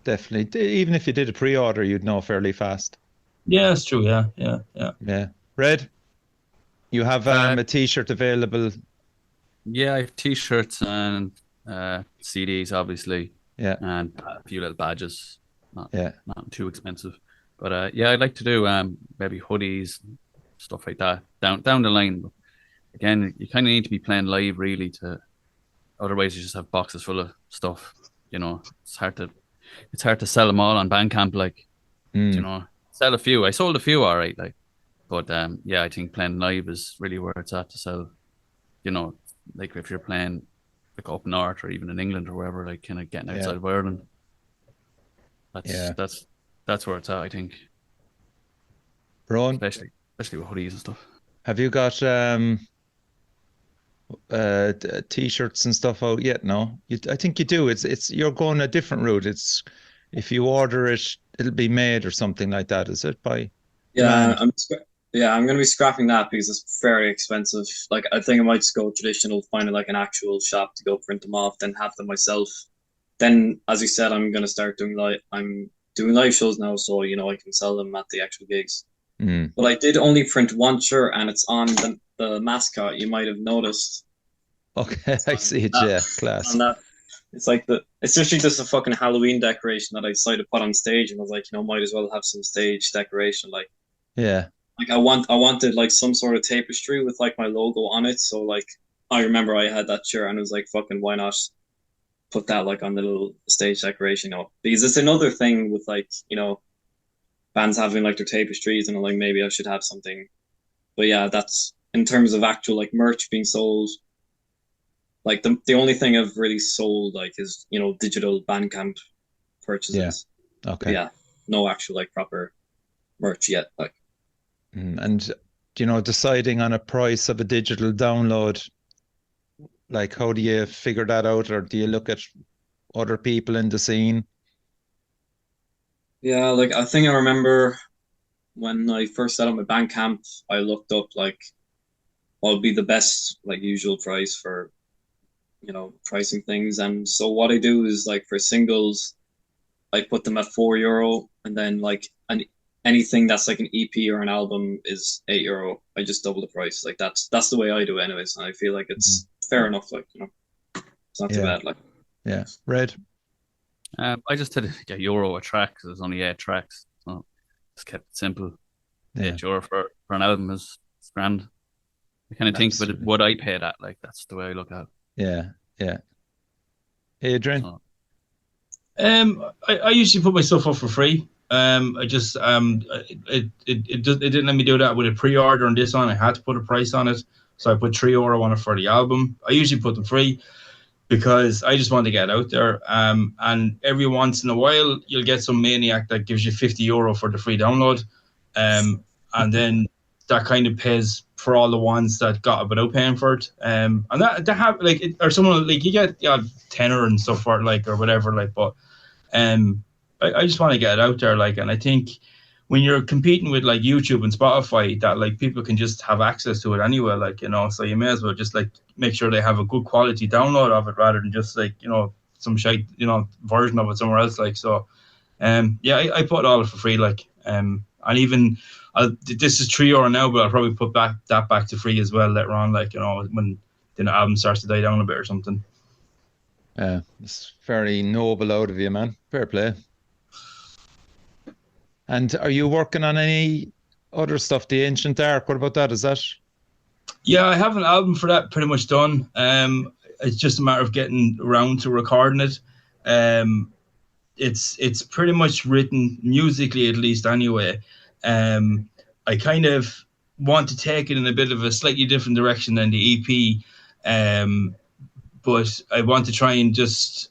definitely. Even if you did a pre-order, you'd know fairly fast. Yeah, that's true. Yeah. Red, you have a T-shirt available. Yeah, I have T-shirts and CDs, obviously. Yeah. And a few little badges. Not too expensive. But I'd like to do maybe hoodies, stuff like that down the line. But again, you kind of need to be playing live, really, otherwise you just have boxes full of stuff. You know, it's hard to sell them all on Bandcamp. Like, you know, sell a few. I sold a few, all right. Like, but I think playing live is really where it's at to sell. You know, like if you're playing like up north or even in England or wherever, like kind of getting outside of Ireland. That's where it's at, I think. Roan, especially with hoodies and stuff. Have you got T-shirts and stuff out yet? No, I think you do. It's you're going a different route. It's if you order it, it'll be made or something like that. Is it by? Yeah, I'm going to be scrapping that because it's very expensive. Like, I think I might just go traditional, finding like an actual shop to go print them off, then have them myself. Then, as you said, I'm going to start doing live shows now, so you know I can sell them at the actual gigs. But I did only print one shirt, and it's on the mascot. You might have noticed. Okay, I see it. Yeah, class. It's like it's literally just a fucking Halloween decoration that I decided to put on stage, and I was like, you know, might as well have some stage decoration, like. Yeah. Like I wanted like some sort of tapestry with like my logo on it. So like I remember I had that shirt and it was like, fucking why not put that like on the little stage decoration, you know? Because it's another thing with like, you know, bands having like their tapestries, and I'm like, maybe I should have something. But yeah, that's in terms of actual like merch being sold. Like the only thing I've really sold like is, you know, digital Bandcamp purchases. Yeah. Okay. But yeah, no actual like proper merch yet. Like. And, you know, deciding on a price of a digital download, like how do you figure that out, or do you look at other people in the scene? Yeah, like I think I remember when I first set up my Bandcamp, I looked up like what would be the best like usual price for, you know, pricing things. And so what I do is like for singles, I put them at €4, and then like anything that's like an EP or an album is €8. I just double the price. Like that's the way I do it anyways. And I feel like it's fair enough. Like, you know, it's not too bad. Like, yeah. Red. I just did like €1 a track because there's only 8 tracks, so just kept it simple. €8 for an album is grand. I kind of think about what I pay that. Like that's the way I look at it. Yeah. Adrian. So. I usually put my stuff up for free. I just it didn't let me do that with a pre-order on this one. I had to put a price on it, so I put €3 on it for the album. I usually put them free because I just want to get out there. And every once in a while you'll get some maniac that gives you €50 for the free download, and then that kind of pays for all the ones that got it without paying for it. And that have like or someone like you get tenner and stuff for it, like, or whatever, like, but I just want to get it out there, like, and I think when you're competing with like YouTube and Spotify, that like people can just have access to it anyway, like, you know, so you may as well just like make sure they have a good quality download of it rather than just like, you know, some shite, you know, version of it somewhere else, like, so I put all of it for free, like, and And even this is €3 now, but I'll probably put that back to free as well later on, like, you know, when the album starts to die down a bit or something. Yeah, it's very noble out of you, man. Fair play. And are you working on any other stuff? The Ancient Ark, what about that? Is that? Yeah, I have an album for that pretty much done. It's just a matter of getting around to recording it. It's pretty much written musically, at least anyway. I kind of want to take it in a bit of a slightly different direction than the EP, but I want to try and just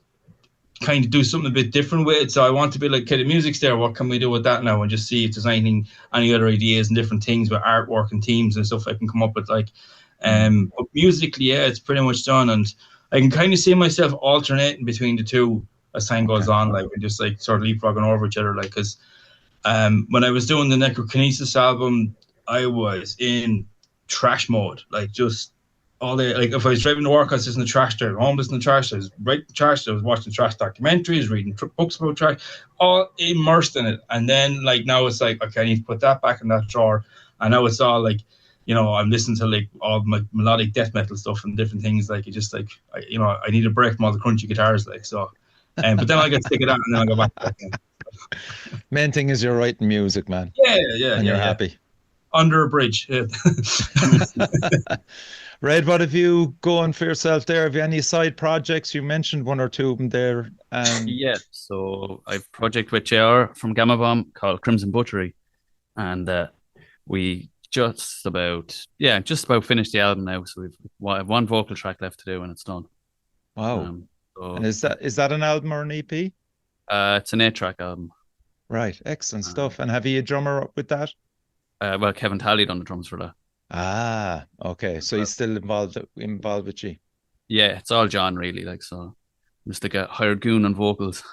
kind of do something a bit different with it. So I want to be like, okay, the music's there, what can we do with that now? And just see if there's any other ideas and different things with artwork and themes and stuff I can come up with. Like, but musically, yeah, it's pretty much done, and I can kind of see myself alternating between the two as time goes on, like, and just like sort of leapfrogging over each other, like, because when I was doing the Necrokinesis album, I was in trash mode, like just all day. Like if I was driving to work, I was just in the trash. Driving home, I was in the trash. I was writing trash. I was watching trash documentaries, reading books about trash, all immersed in it. And then like now it's like, okay, I need to put that back in that drawer. And now it's all like, you know, I'm listening to like all my melodic death metal stuff and different things. Like it just like, I need a break from all the crunchy guitars, like so. But then I get sick of that, and then I go back again. Main thing is you're writing music, man. Yeah, and you're happy. Under a bridge. Yeah. Red, what have you going for yourself there? Have you any side projects? You mentioned one or two of them there. Yeah, so I have a project with JR from Gamma Bomb called Crimson Butchery, and we just about finished the album now. So we have one vocal track left to do, and it's done. Wow. And is that an album or an EP? It's an 8-track album. Right, excellent stuff. And have you a drummer with that? Well, Kevin Talley on the drums for that. Ah, okay. So he's still involved with you. Yeah, it's all John really. Like, so just like a hired goon on vocals.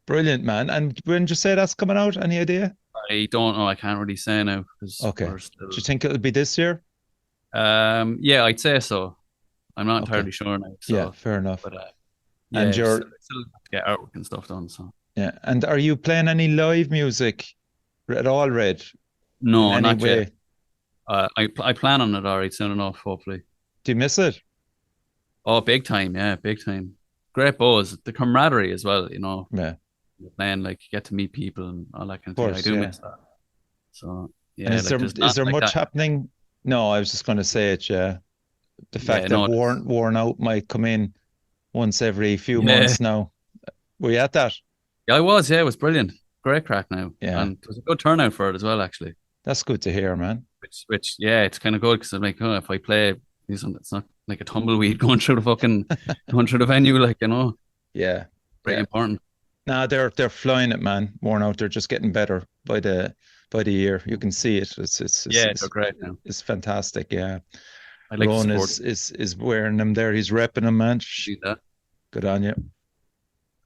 Brilliant, man. And when did you say that's coming out? Any idea? I don't know. I can't really say now. Okay. Do you think it'll be this year? Yeah, I'd say so. I'm not entirely sure now. So, yeah, fair enough. But yeah, and you're still have to get artwork and stuff done. So yeah. And are you playing any live music at all, Red? No, not yet. I plan on it alright soon enough, hopefully. Do you miss it? Oh, big time, yeah, big time. Great buzz, the camaraderie as well, you know. Yeah. Playing, like, you get to meet people and all that kind of thing. I do miss that. So yeah. And is there much happening? No, I was just gonna say it, yeah. The fact that Worn Out might come in once every few months now. Were you at that? Yeah, I was, yeah, it was brilliant. Great crack now. Yeah. And it was a good turnout for it as well, actually. That's good to hear, man. Which yeah, it's kind of good because I'm like, oh, if I play, it's not like a tumbleweed going through the venue, like, you know. Yeah. Pretty important. Nah, they're flying it, man. Worn Out. They're just getting better by the year. You can see it. It's they're great now. It's fantastic, yeah. I like Roan is wearing them there. He's repping them, man. See that. Good on you.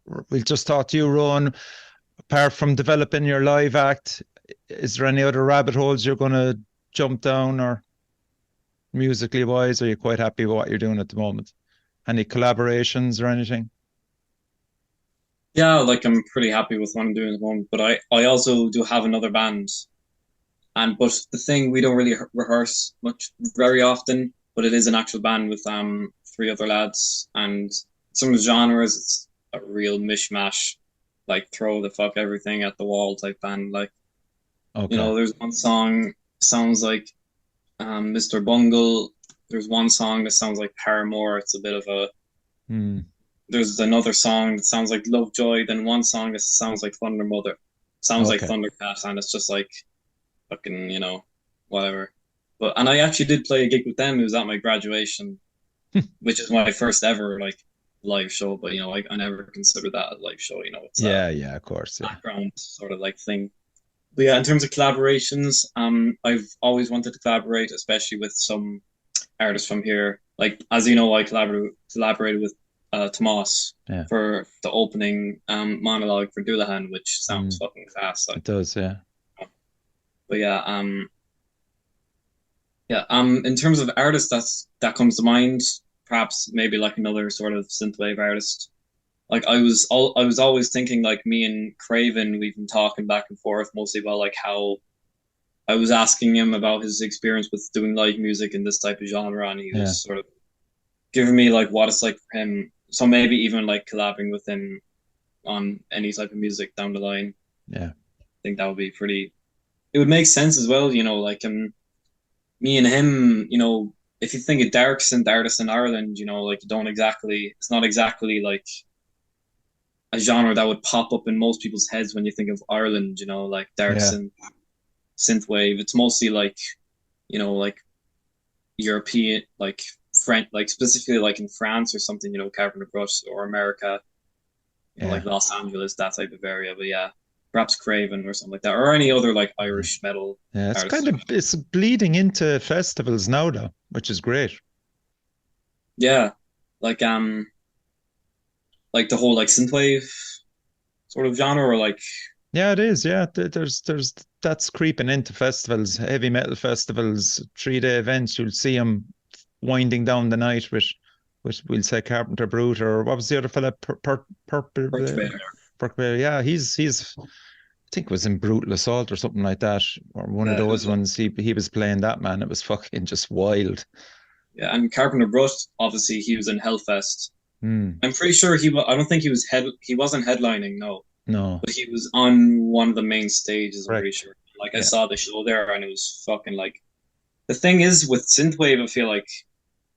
We'll just talk to you, Roan. Apart from developing your live act, is there any other rabbit holes you're going to jump down, or musically wise? Are you quite happy with what you're doing at the moment? Any collaborations or anything? Yeah, like I'm pretty happy with what I'm doing at the moment, but I also do have another band. But the thing, we don't really rehearse very often, but it is an actual band with 3 other lads, and some of the genres, it's a real mishmash, like throw the fuck everything at the wall type band. Like, you know, there's one song sounds like Mr. Bungle. There's one song that sounds like Paramore. It's a bit of a There's another song that sounds like Lovejoy, then one song that sounds like Thunder Mother. Sounds like Thundercat, and it's just like fucking, you know, whatever. And I actually did play a gig with them. It was at my graduation, which is my first ever like live show. But you know, I never considered that a live show. You know, it's of course, background sort of like thing. But yeah, in terms of collaborations, I've always wanted to collaborate, especially with some artists from here. Like, as you know, I collaborated with Tomas for the opening monologue for Doulahan, which sounds fucking fast. Like, it does, yeah. But yeah, in terms of artists that comes to mind, perhaps maybe like another sort of synthwave artist. like I was always thinking, like, me and Craven, we've been talking back and forth mostly about like how I was asking him about his experience with doing live music in this type of genre, and he was sort of giving me like what it's like for him. So maybe even like collabing with him on any type of music down the line. Yeah, I think that would be pretty. It would make sense as well, you know, like me and him, you know, if you think of dark synth artists in Ireland, you know, like it's not exactly like a genre that would pop up in most people's heads when you think of Ireland, you know, like dark synthwave. It's mostly like, you know, like European, like French, like specifically like in France or something, you know, Carpenter Brut, or America, you know, like Los Angeles, that type of area. But yeah, perhaps Craven or something like that, or any other like Irish metal. Yeah, it's artists. kind of, it's bleeding into festivals now though, which is great. Yeah, like the whole like synthwave sort of genre, or like. Yeah, it is. Yeah, there's that's creeping into festivals, heavy metal festivals, 3-day events. You'll see them winding down the night with we'll say Carpenter Brut, or what was the other fella? Perkbear. Yeah, he's I think it was in Brutal Assault or something like that, or one of those ones. He was playing that, man. It was fucking just wild. Yeah, and Carpenter Brut, obviously he was in Hellfest. I'm pretty sure I don't think he wasn't headlining, no, but he was on one of the main stages. I'm pretty sure. Like I saw the show there, and it was fucking like. The thing is with synthwave, I feel like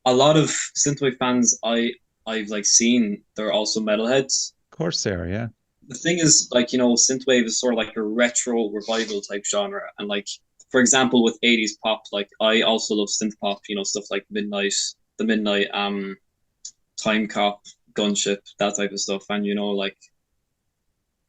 a lot of synthwave fans I've like seen, they're also metalheads. Of course they are, yeah. The thing is, like, you know, synthwave is sort of like a retro revival type genre, and like, for example, with 80s pop, like I also love synth pop, you know, stuff like the Midnight, Time Cop, Gunship, that type of stuff. And you know, like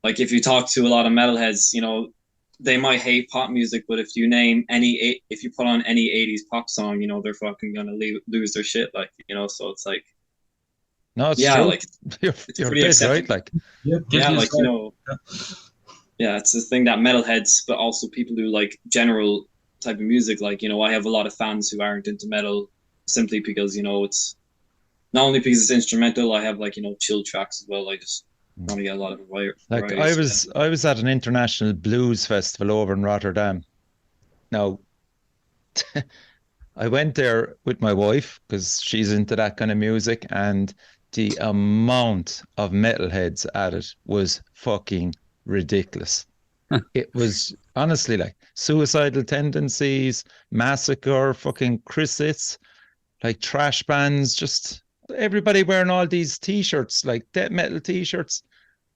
if you talk to a lot of metalheads, you know, they might hate pop music, but if you put on any 80s pop song, you know, they're fucking gonna lose their shit, like, you know. So it's like, no, it's true. Like you're dead right, like like, you know, it's the thing that metalheads, but also people who like general type of music, like, you know, I have a lot of fans who aren't into metal simply because, you know, it's not only because it's instrumental. I have, like, you know, chill tracks as well. I just want to get a lot of variety. Like I was at an international blues festival over in Rotterdam. Now I went there with my wife because she's into that kind of music, and the amount of metalheads at it was fucking ridiculous. It was honestly like Suicidal Tendencies, Massacre, fucking Chrisits, like trash bands, just everybody wearing all these t-shirts, like death metal t-shirts.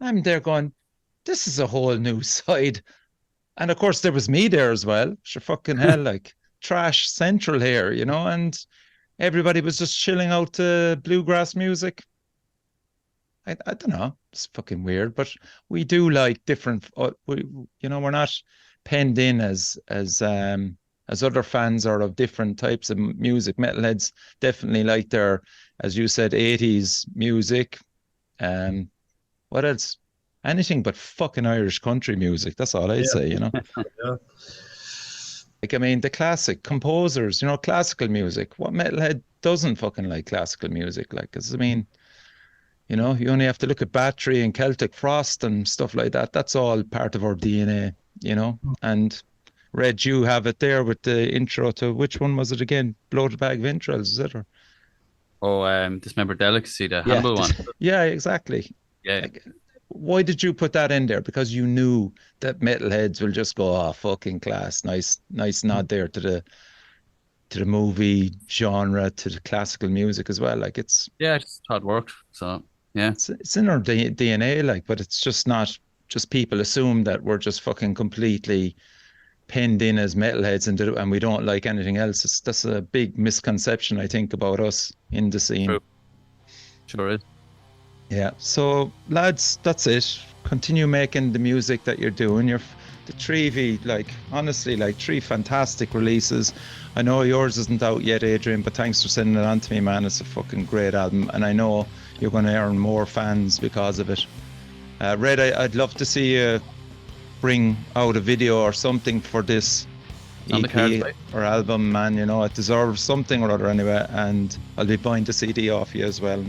I'm there going, this is a whole new side. And of course there was me there as well. Sure, fucking hell, like trash central here, you know, and everybody was just chilling out to bluegrass music. I don't know, it's fucking weird, but we do like different, you know, we're not penned in as other fans are of different types of music. Metalheads definitely like their, as you said, 80s music. What else? Anything but fucking Irish country music. That's all I'd say, you know. Like, I mean, the classic composers, you know, classical music. What metalhead doesn't fucking like classical music? Like, 'cause I mean, you know, you only have to look at Battery and Celtic Frost and stuff like that. That's all part of our DNA, you know. And Red, you have it there with the intro to, which one was it again? Bloated Bag of Intros, is it? Or Dismembered Delicacy, the Hannibal one. Yeah, exactly. Yeah. Like, why did you put that in there? Because you knew that metalheads will just go, oh, fucking class. Nice nod there to the movie genre, to the classical music as well. Like, it's... Yeah, I just thought it worked. So, yeah. It's in our DNA, like, but it's just not... Just people assume that we're just fucking completely penned in as metalheads and we don't like anything else. That's a big misconception, I think, about us in the scene. True. Sure is. Yeah. So, lads, that's it. Continue making the music that you're doing. The three, like, honestly, like 3 fantastic releases. I know yours isn't out yet, Adrian, but thanks for sending it on to me, man. It's a fucking great album, and I know you're going to earn more fans because of it. Red, I'd love to see you bring out a video or something for this EP or album, man. You know, it deserves something or other anyway, and I'll be buying the CD off you as well.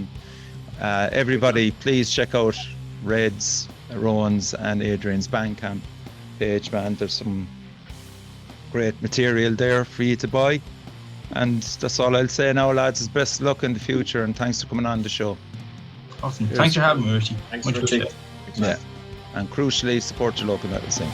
Everybody, please check out Red's, Roan's, and Adrian's Bandcamp page, man. There's some great material there for you to buy. And that's all I'll say now, lads. Is best of luck in the future, and thanks for coming on the show. Awesome. Thanks for having me, Richie. Thanks, Much Richie. appreciated. Yeah. And crucially, support your local metal scene.